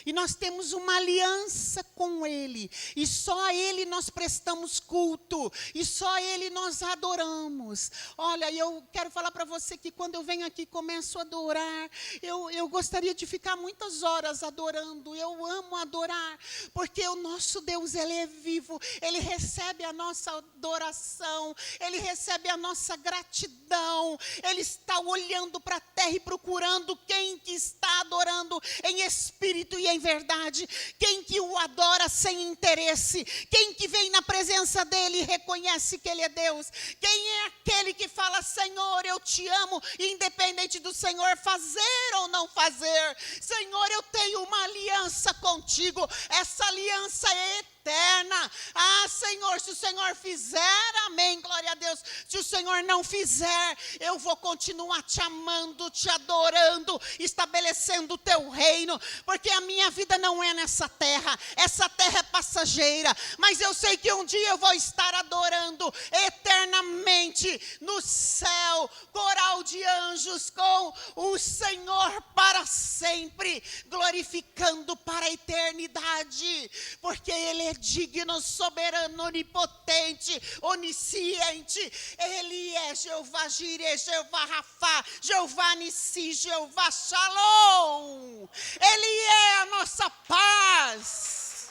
E nós temos uma aliança com Ele. E só a Ele nós prestamos culto. E só a Ele nós adoramos. Olha, eu quero falar para você que quando eu venho aqui e começo a adorar, eu gostaria de ficar muitas horas adorando. Eu amo adorar. Porque o nosso Deus, Ele é vivo. Ele recebe a nossa adoração. Ele recebe a nossa gratidão. Ele está olhando para a terra e procurando quem que está adorando em espírito e em verdade, quem que o adora sem interesse, quem que vem na presença dele e reconhece que ele é Deus, quem é aquele que fala, Senhor, eu te amo, independente do Senhor fazer ou não fazer. Senhor, eu tenho uma aliança contigo, essa aliança é eterna. Ah, Senhor, se o Senhor fizer, amém, glória a Deus. Se o Senhor não fizer, eu vou continuar te amando, te adorando, estabelecendo o teu reino, porque a minha vida não é nessa terra, essa terra é passageira, mas eu sei que um dia eu vou estar adorando eternamente no céu, coral de anjos com o Senhor para sempre, glorificando para a eternidade, porque Ele é digno, soberano, onipotente, onisciente. Ele é Jeová Jireh, Jeová Rafá, Jeová Nissi, Jeová Shalom. Ele é a nossa paz.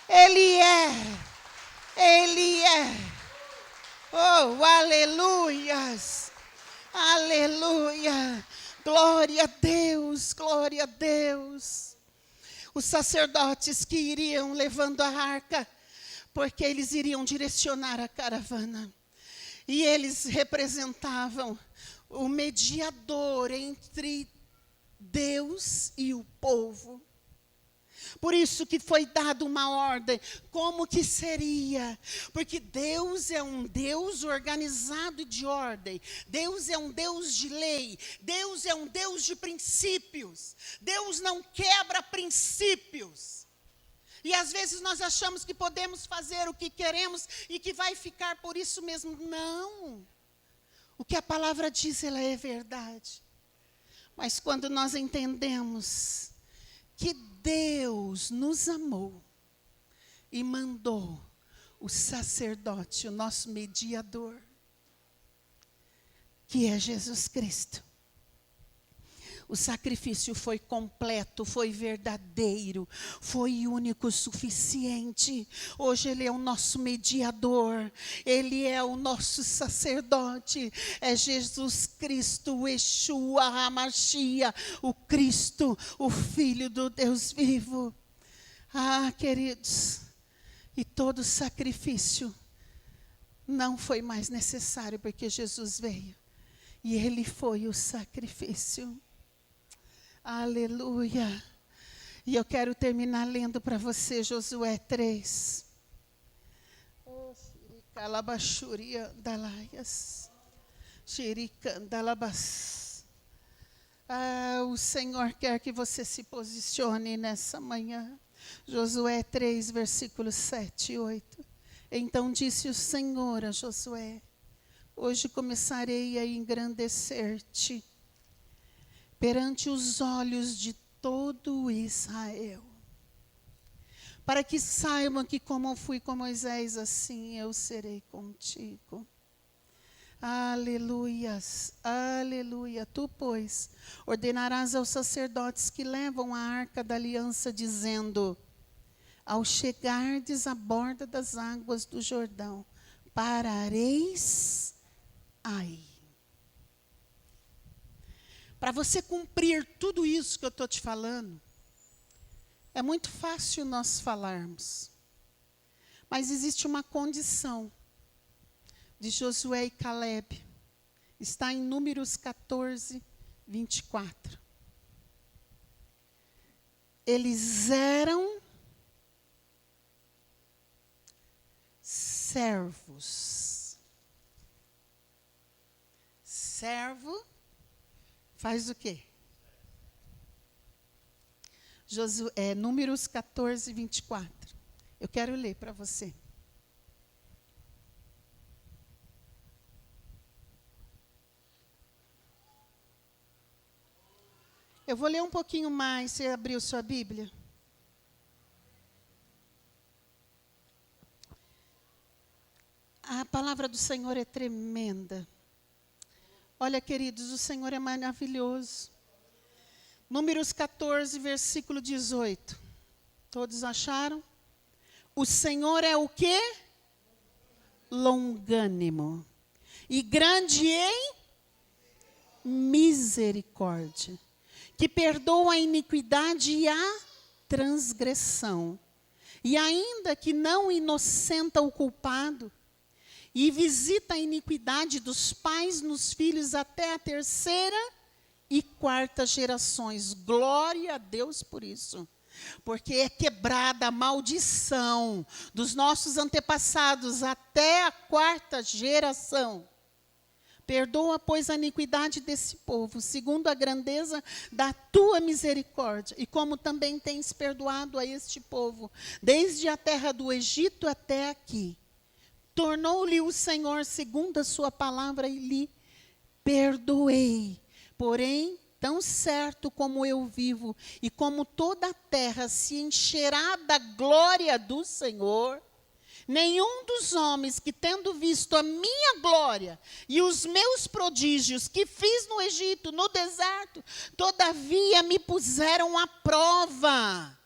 Ele é. Oh, aleluias. Aleluia. Glória a Deus, glória a Deus. Os sacerdotes que iriam levando a arca, porque eles iriam direcionar a caravana. E eles representavam o mediador entre Deus e o povo. Por isso que foi dada uma ordem, como que seria? Porque Deus é um Deus organizado de ordem, Deus é um Deus de lei, Deus é um Deus de princípios, Deus não quebra princípios. E às vezes nós achamos que podemos fazer o que queremos e que vai ficar por isso mesmo. Não, o que a palavra diz, ela é verdade. Mas quando nós entendemos que Deus nos amou e mandou o sacerdote, o nosso mediador, que é Jesus Cristo. O sacrifício foi completo, foi verdadeiro, foi único, suficiente. Hoje Ele é o nosso mediador, Ele é o nosso sacerdote, é Jesus Cristo, o Yeshua HaMashiach, o Cristo, o Filho do Deus vivo. Ah, queridos, e todo sacrifício não foi mais necessário, porque Jesus veio e Ele foi o sacrifício. Aleluia. E eu quero terminar lendo para você Josué 3. O Senhor quer que você se posicione nessa manhã. Josué 3, versículos 7 e 8. Então disse o Senhor a Josué: hoje começarei a engrandecer-te perante os olhos de todo Israel, para que saibam que como eu fui com Moisés, assim eu serei contigo. Aleluias, aleluia. Tu, pois, ordenarás aos sacerdotes que levam a arca da aliança, dizendo: ao chegardes à borda das águas do Jordão, parareis aí. Para você cumprir tudo isso que eu estou te falando, é muito fácil nós falarmos. Mas existe uma condição. de Josué e Caleb está em Números 14, 24. Eles eram servos. Servo faz o quê? Números 14, 24. Eu quero ler para você. Eu vou ler um pouquinho mais. Você abriu sua Bíblia? A palavra do Senhor é tremenda. Olha, queridos, o Senhor é maravilhoso. Números 14, versículo 18. Todos acharam? O Senhor é o quê? Longânimo. E grande em misericórdia. Que perdoa a iniquidade e a transgressão. E ainda que não inocenta o culpado. E visita a iniquidade dos pais nos filhos até a terceira e quarta gerações. Glória a Deus por isso. Porque é quebrada a maldição dos nossos antepassados até a quarta geração. Perdoa, pois, a iniquidade desse povo, segundo a grandeza da tua misericórdia, e como também tens perdoado a este povo, desde a terra do Egito até aqui. Tornou-lhe o Senhor segundo a sua palavra e lhe perdoei. Porém, tão certo como eu vivo e como toda a terra se encherá da glória do Senhor, nenhum dos homens que, tendo visto a minha glória e os meus prodígios que fiz no Egito, no deserto, todavia me puseram à prova.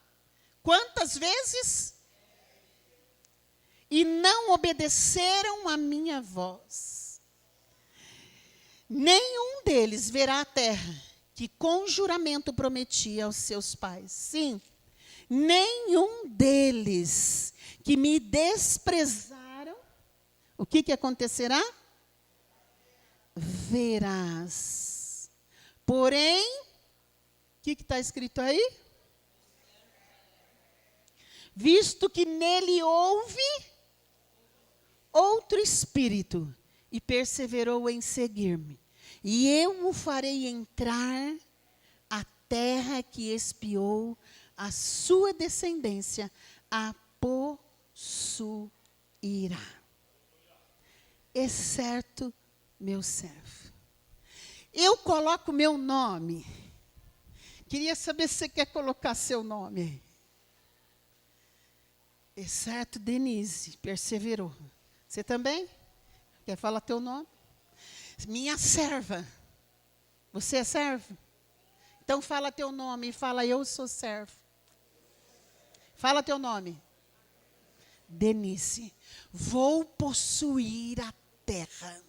Quantas vezes? E não obedeceram a minha voz. Nenhum deles verá a terra que com juramento prometia aos seus pais. Sim, nenhum deles que me desprezaram, o que acontecerá? Verás. Porém, o que está escrito aí? Visto que nele houve outro espírito, e perseverou em seguir-me, e eu o farei entrar à terra que expiou a sua descendência, a possuirá. Excerto meu servo. Eu coloco meu nome. Queria saber se você quer colocar seu nome aí. Excerto Denise, perseverou. Você também? Quer falar teu nome? Minha serva. Você é servo? Então fala teu nome e fala, eu sou servo. Fala teu nome. Denise, vou possuir a terra.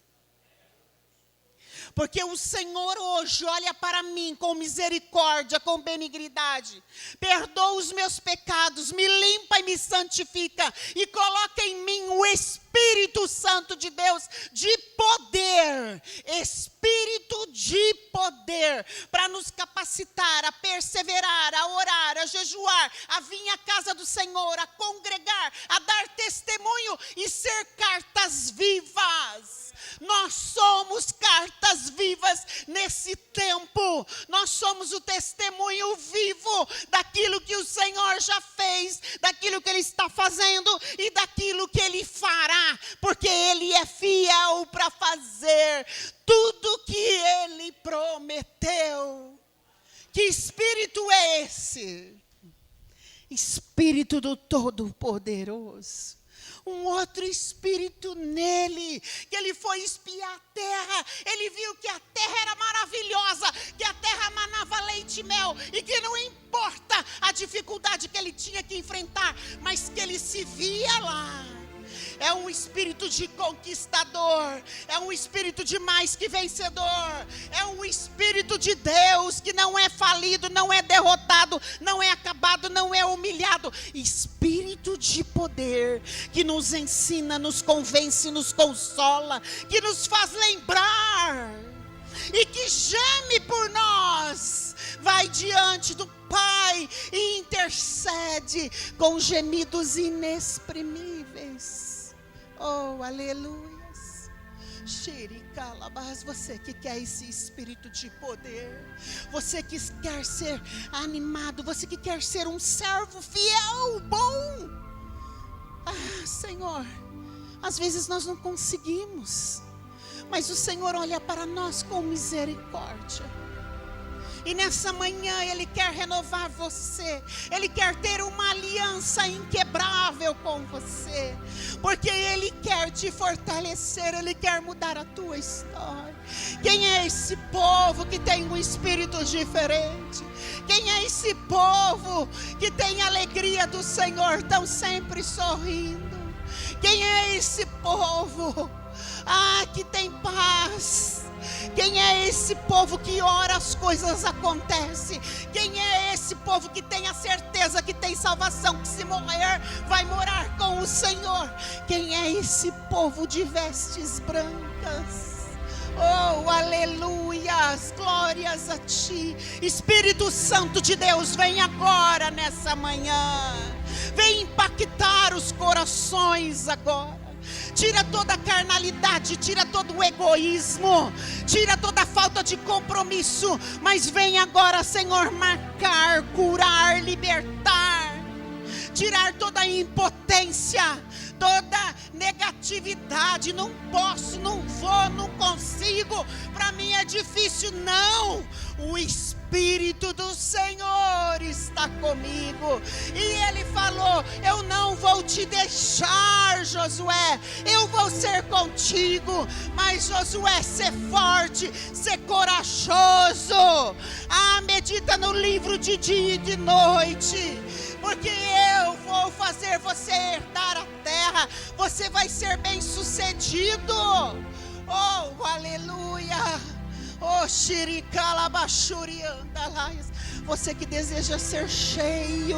Porque o Senhor hoje olha para mim com misericórdia, com benignidade. Perdoa os meus pecados, me limpa e me santifica. E coloca em mim o Espírito Santo de Deus de poder. Espírito de poder. Para nos capacitar a perseverar, a orar, a jejuar, a vir à casa do Senhor, a congregar, a dar testemunho e ser cartas vivas. Nós somos cartas vivas nesse tempo. Nós somos o testemunho vivo daquilo que o Senhor já fez, daquilo que Ele está fazendo e daquilo que Ele fará, porque Ele é fiel para fazer tudo que Ele prometeu. Que espírito é esse? Espírito do Todo-Poderoso. Um outro espírito nele, que ele foi espiar a terra, ele viu que a terra era maravilhosa, que a terra manava leite e mel, e que não importa a dificuldade que ele tinha que enfrentar, mas que ele se via lá. é um espírito de conquistador, é um espírito de mais que vencedor, é um espírito de Deus que não é falido, não é derrotado, não é acabado, não é humilhado. Espírito de poder que nos ensina, nos convence, nos consola, que nos faz lembrar e que geme por nós, vai diante do Pai e intercede com gemidos inexprimíveis. Oh, aleluias. Xericalabás, você que quer esse espírito de poder, você que quer ser animado, você que quer ser um servo fiel, bom. Ah, Senhor, às vezes nós não conseguimos, mas o Senhor olha para nós com misericórdia. E nessa manhã Ele quer renovar você, Ele quer ter uma aliança inquebrável com você, porque Ele quer te fortalecer, Ele quer mudar a tua história. Quem é esse povo que tem um espírito diferente? Quem é esse povo que tem a alegria do Senhor, tão sempre sorrindo? Quem é esse povo que tem paz? Quem é esse povo que ora, as coisas acontecem? Quem é esse povo que tem a certeza que tem salvação, que se morrer vai morar com o Senhor? Quem é esse povo de vestes brancas? Oh, aleluias, glórias a Ti. Espírito Santo de Deus, vem agora nessa manhã, vem impactar os corações agora. Tira toda a carnalidade, tira todo o egoísmo, tira toda a falta de compromisso, mas vem agora, Senhor, marcar, curar, libertar, tirar toda a impotência, toda negatividade. Não posso, não vou, não consigo, para mim é difícil. Não, o Espírito do Senhor está comigo, e Ele falou: eu não vou te deixar, Josué, eu vou ser contigo. Mas Josué, ser forte, ser corajoso, medita no livro de dia e de noite, porque eu vou fazer você herdar a terra, você vai ser bem sucedido. Oh, aleluia. Oh, xiricalabachuriandalaias. Você que deseja ser cheio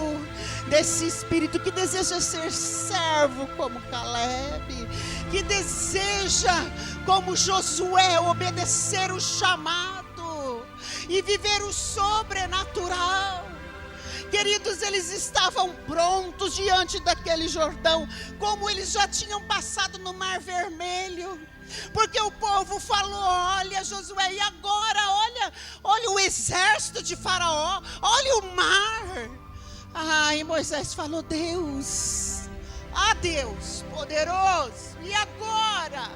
desse Espírito, que deseja ser servo como Caleb, que deseja, como Josué, obedecer o chamado e viver o sobrenatural. Queridos, eles estavam prontos diante daquele Jordão, como eles já tinham passado no Mar Vermelho. Porque o povo falou: olha, Josué, e agora? Olha o exército de Faraó, olha o mar. E Moisés falou: Deus, Deus poderoso, e agora?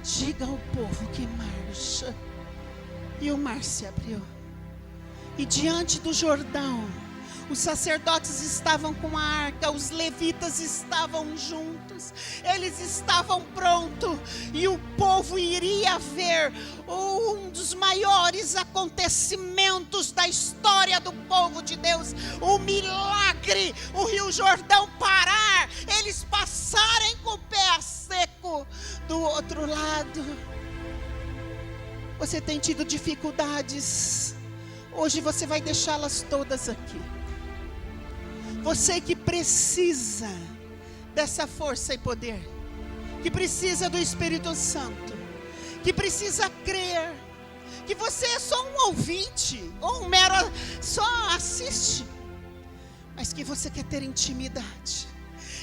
Diga ao povo que marcha. E o mar se abriu, e diante do Jordão, os sacerdotes estavam com a arca, os levitas estavam juntos, eles estavam prontos, e o povo iria ver um dos maiores acontecimentos da história do povo de Deus, o milagre, o Rio Jordão parar, eles passarem com o pé seco do outro lado. Você tem tido dificuldades, hoje você vai deixá-las todas aqui. Você que precisa dessa força e poder, que precisa do Espírito Santo, que precisa crer, que você é só um ouvinte, ou um mero, só assiste, mas que você quer ter intimidade,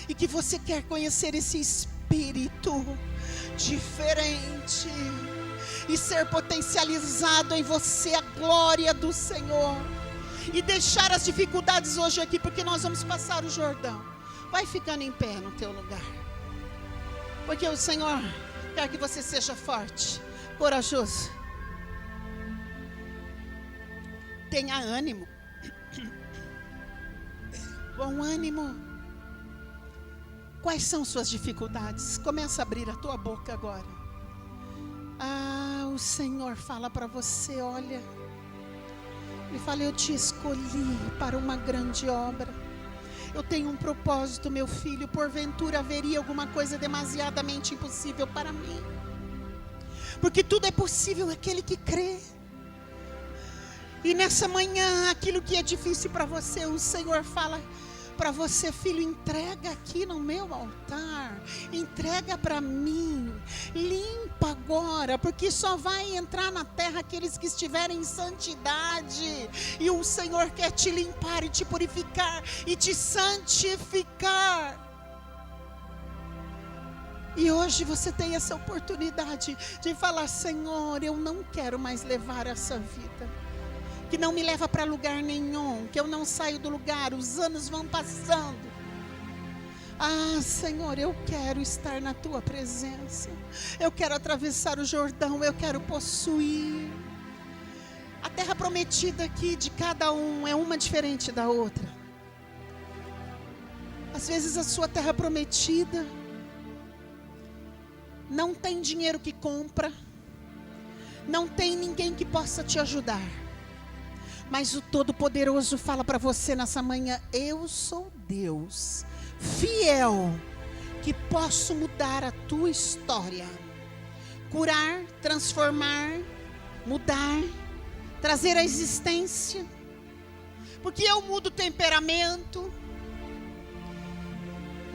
e que você quer conhecer esse Espírito diferente, e ser potencializado em você a glória do Senhor. E deixar as dificuldades hoje aqui, porque nós vamos passar o Jordão. Vai ficando em pé no teu lugar, porque o Senhor quer que você seja forte, corajoso. Tenha ânimo, bom ânimo. Quais são suas dificuldades? Começa a abrir a tua boca agora. O Senhor fala para você: olha, Ele fala: eu te escolhi para uma grande obra. Eu tenho um propósito, meu filho. Porventura haveria alguma coisa demasiadamente impossível para mim? Porque tudo é possível àquele que crê. E nessa manhã, aquilo que é difícil para você, o Senhor fala para você: filho, entrega aqui no meu altar, entrega para mim, limpa agora, porque só vai entrar na terra aqueles que estiverem em santidade, e o Senhor quer te limpar e te purificar e te santificar. E hoje você tem essa oportunidade de falar: Senhor, eu não quero mais levar essa vida que não me leva para lugar nenhum, que eu não saio do lugar, os anos vão passando. Ah, Senhor, eu quero estar na Tua presença, eu quero atravessar o Jordão, eu quero possuir. A terra prometida aqui de cada um é uma diferente da outra. Às vezes a sua terra prometida não tem dinheiro que compra, não tem ninguém que possa te ajudar. Mas o Todo-Poderoso fala para você nessa manhã: eu sou Deus, fiel, que posso mudar a tua história. Curar, transformar, mudar, trazer a existência. Porque eu mudo o temperamento,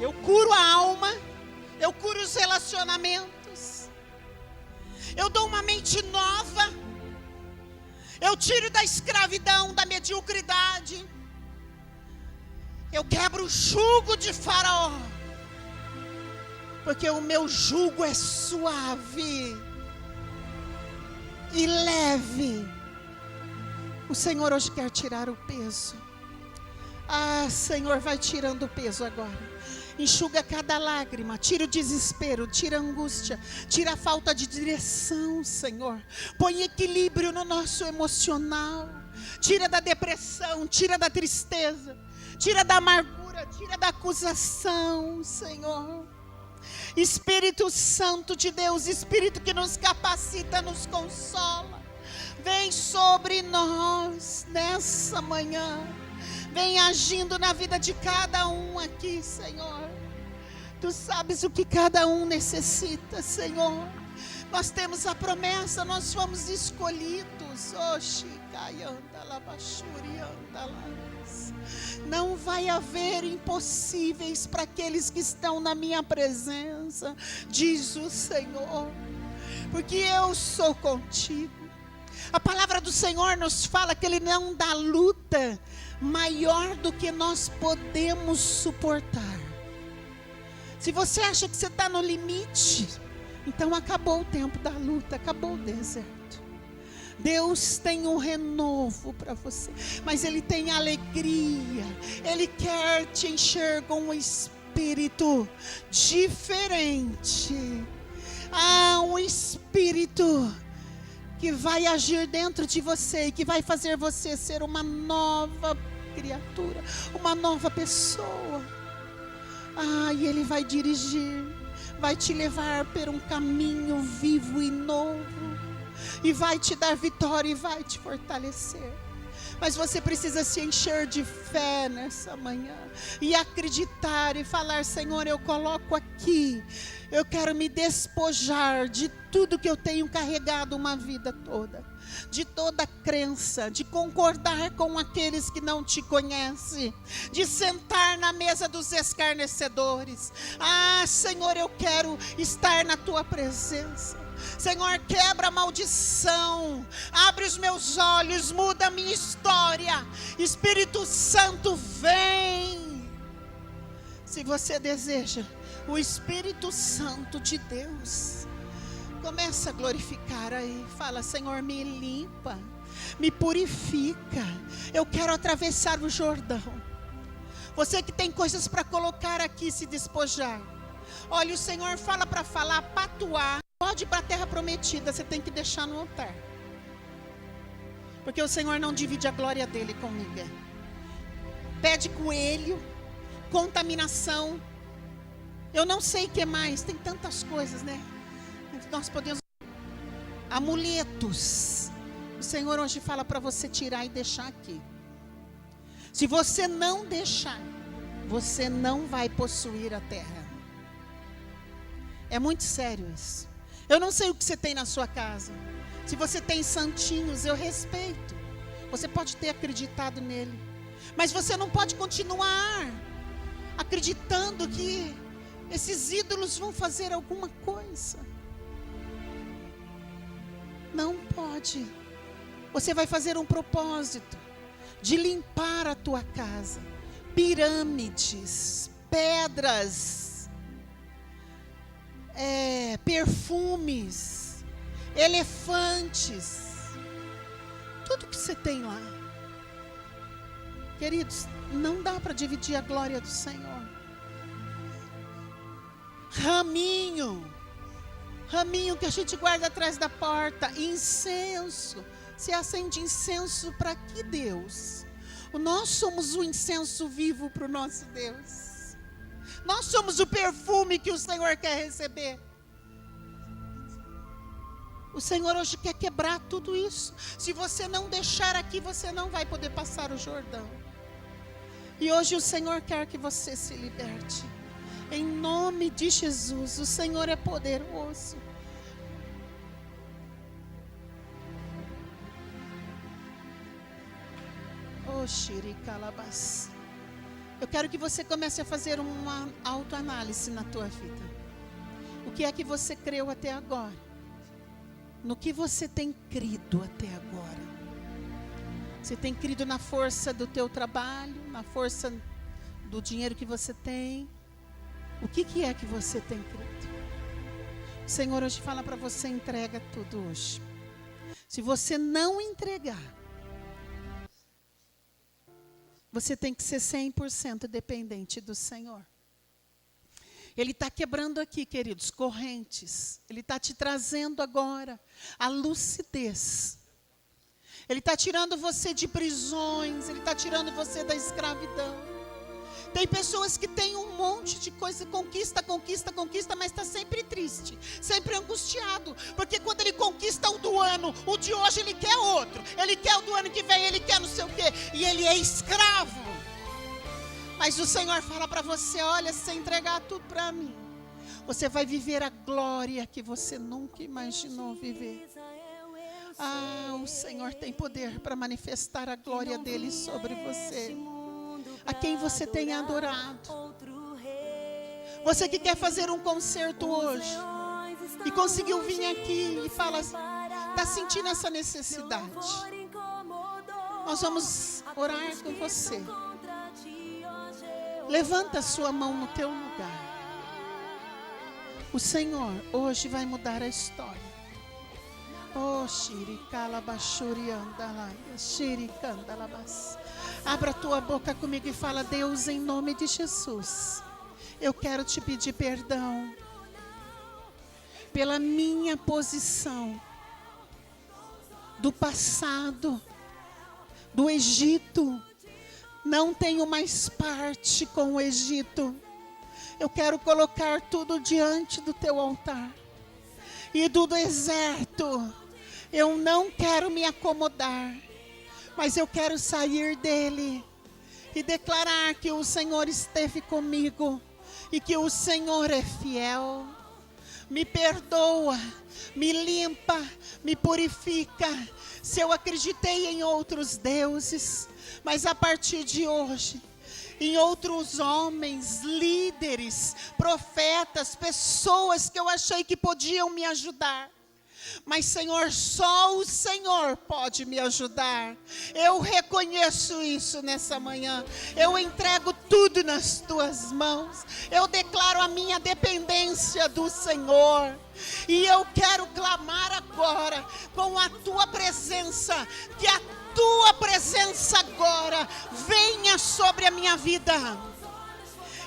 eu curo a alma, eu curo os relacionamentos, eu dou uma mente nova. Eu tiro da escravidão, da mediocridade. Eu quebro o jugo de Faraó. Porque o meu jugo é suave e leve. O Senhor hoje quer tirar o peso. Ah, Senhor, vai tirando o peso agora. Enxuga cada lágrima, tira o desespero, tira a angústia, tira a falta de direção, Senhor. Põe equilíbrio no nosso emocional. Tira da depressão, tira da tristeza, tira da amargura, tira da acusação, Senhor. Espírito Santo de Deus, Espírito que nos capacita, nos consola, vem sobre nós nessa manhã. Vem agindo na vida de cada um aqui, Senhor. Tu sabes o que cada um necessita, Senhor. Nós temos a promessa, nós fomos escolhidos. Não vai haver impossíveis para aqueles que estão na minha presença, diz o Senhor, porque eu sou contigo. A palavra do Senhor nos fala que Ele não dá luta maior do que nós podemos suportar. Se você acha que você está no limite, então acabou o tempo da luta, acabou o deserto. Deus tem um renovo para você, mas Ele tem alegria. Ele quer te enxergar com um espírito diferente. Um espírito que vai agir dentro de você e que vai fazer você ser uma nova criatura, uma nova pessoa. E Ele vai dirigir, vai te levar por um caminho vivo e novo, e vai te dar vitória e vai te fortalecer. Mas você precisa se encher de fé nessa manhã e acreditar e falar: Senhor, eu coloco aqui, eu quero me despojar de tudo que eu tenho carregado uma vida toda, de toda crença, de concordar com aqueles que não te conhecem, de sentar na mesa dos escarnecedores. Senhor, eu quero estar na tua presença. Senhor, quebra a maldição, abre os meus olhos, muda a minha história. Espírito Santo, vem. Se você deseja o Espírito Santo de Deus, começa a glorificar aí, fala: Senhor, me limpa, me purifica, eu quero atravessar o Jordão. Você que tem coisas para colocar aqui, se despojar. Olha, o Senhor fala para falar, patuar. Pode ir para a terra prometida, você tem que deixar no altar. Porque o Senhor não divide a glória dele com ninguém. Pede coelho, contaminação, eu não sei o que mais, tem tantas coisas, né? Nós podemos, amuletos. O Senhor hoje fala para você tirar e deixar aqui. Se você não deixar, você não vai possuir a terra. É muito sério isso. Eu não sei o que você tem na sua casa. Se você tem santinhos, eu respeito. Você pode ter acreditado nele. Mas você não pode continuar acreditando que esses ídolos vão fazer alguma coisa. Não pode. Você vai fazer um propósito de limpar a tua casa. Pirâmides, pedras, perfumes, elefantes, tudo que você tem lá. Queridos, não dá para dividir a glória do Senhor. Raminho que a gente guarda atrás da porta, incenso. Você acende incenso para que Deus? Nós somos o incenso vivo para o nosso Deus. Nós somos o perfume que o Senhor quer receber. O Senhor hoje quer quebrar tudo isso. Se você não deixar aqui, você não vai poder passar o Jordão. E hoje o Senhor quer que você se liberte. Em nome de Jesus, o Senhor é poderoso. Oh, xiricalabás. Eu quero que você comece a fazer uma autoanálise na tua vida. O que é que você creu até agora? No que você tem crido até agora? Você tem crido na força do teu trabalho, na força do dinheiro que você tem? O que é que você tem crido? O Senhor hoje fala para você: entrega tudo hoje. Se você não entregar, você tem que ser 100% dependente do Senhor. Ele está quebrando aqui, queridos, correntes. Ele está te trazendo agora a lucidez. Ele está tirando você de prisões. Ele está tirando você da escravidão. Tem pessoas que têm um monte de coisa, conquista, mas está sempre triste, sempre angustiado. Porque quando ele conquista o do ano, o de hoje ele quer outro. Ele quer o do ano que vem, ele quer não sei o quê. E ele é escravo. Mas o Senhor fala para você: olha, se você entregar tudo para mim, você vai viver a glória que você nunca imaginou viver. Ah, o Senhor tem poder para manifestar a glória dele sobre você. A quem você tem adorado. Você que quer fazer um concerto hoje e conseguiu vir aqui e fala, está sentindo essa necessidade? Nós vamos orar com você. Levanta a sua mão no teu lugar. O Senhor hoje vai mudar a história. Oh, abra a tua boca comigo e fala: Deus, em nome de Jesus, eu quero te pedir perdão pela minha posição do passado, do Egito. Não tenho mais parte com o Egito. Eu quero colocar tudo diante do teu altar. E do deserto, eu não quero me acomodar, mas eu quero sair dele e declarar que o Senhor esteve comigo e que o Senhor é fiel. Me perdoa, me limpa, me purifica. Se eu acreditei em outros deuses, mas a partir de hoje, em outros homens, líderes, profetas, pessoas que eu achei que podiam me ajudar. Mas, Senhor, só o Senhor pode me ajudar. Eu reconheço isso nessa manhã. Eu entrego tudo nas tuas mãos. Eu declaro a minha dependência do Senhor. E eu quero clamar agora com a tua presença, que a tua presença agora venha sobre a minha vida.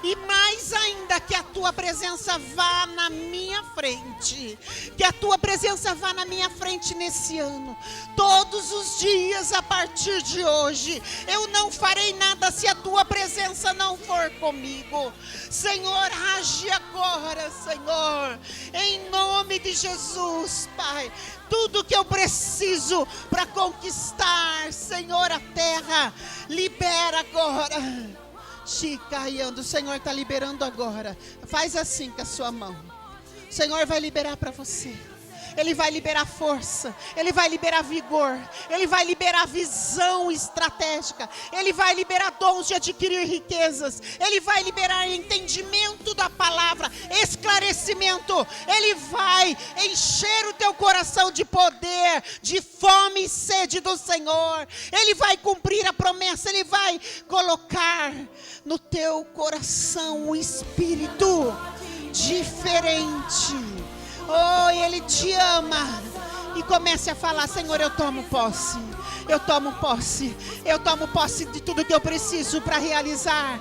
E mais ainda, que a tua presença vá na minha frente. Que a tua presença vá na minha frente nesse ano. Todos os dias a partir de hoje. Eu não farei nada se a tua presença não for comigo. Senhor, age agora, Senhor. Em nome de Jesus, Pai. Tudo que eu preciso para conquistar, Senhor, a terra. Libera agora. Chicaiando, o Senhor está liberando agora. Faz assim com a sua mão. O Senhor vai liberar para você. Ele vai liberar força, Ele vai liberar vigor, Ele vai liberar visão estratégica, Ele vai liberar dons de adquirir riquezas, Ele vai liberar entendimento da palavra, esclarecimento, Ele vai encher o teu coração de poder, de fome e sede do Senhor, Ele vai cumprir a promessa, Ele vai colocar no teu coração um espírito diferente. Oh, Ele te ama. E comece a falar: Senhor, eu tomo posse. Eu tomo posse. Eu tomo posse de tudo que eu preciso para realizar.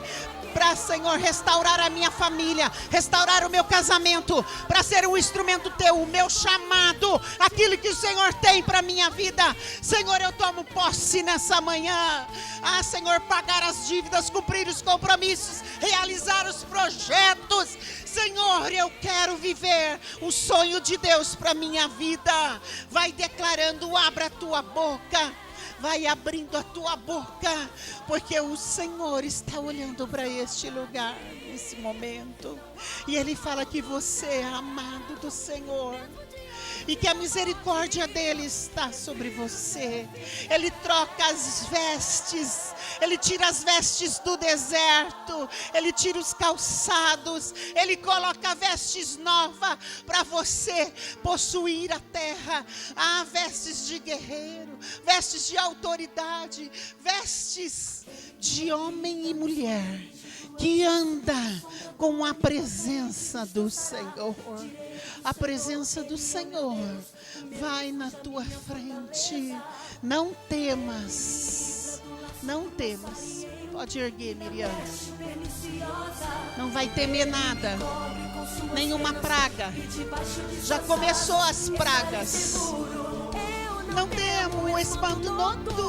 Para, Senhor, restaurar a minha família, restaurar o meu casamento, para ser um instrumento teu, o meu chamado, aquilo que o Senhor tem para a minha vida. Senhor, eu tomo posse nessa manhã. Ah, Senhor, pagar as dívidas, cumprir os compromissos, realizar os projetos. Senhor, eu quero viver o sonho de Deus para a minha vida. Vai declarando, abra a tua boca. Vai abrindo a tua boca, porque o Senhor está olhando para este lugar, nesse momento. E Ele fala que você é amado do Senhor. E que a misericórdia dEle está sobre você. Ele troca as vestes. Ele tira as vestes do deserto. Ele tira os calçados. Ele coloca vestes novas para você possuir a terra. Ah, vestes de guerreiro, vestes de autoridade, vestes de homem e mulher que anda com a presença do Senhor. A presença do Senhor vai na tua frente. Não temas. Não temas. Pode erguer, Miriam. Não vai temer nada. Nenhuma praga. Já começou as pragas. Não temo o espanto noturno.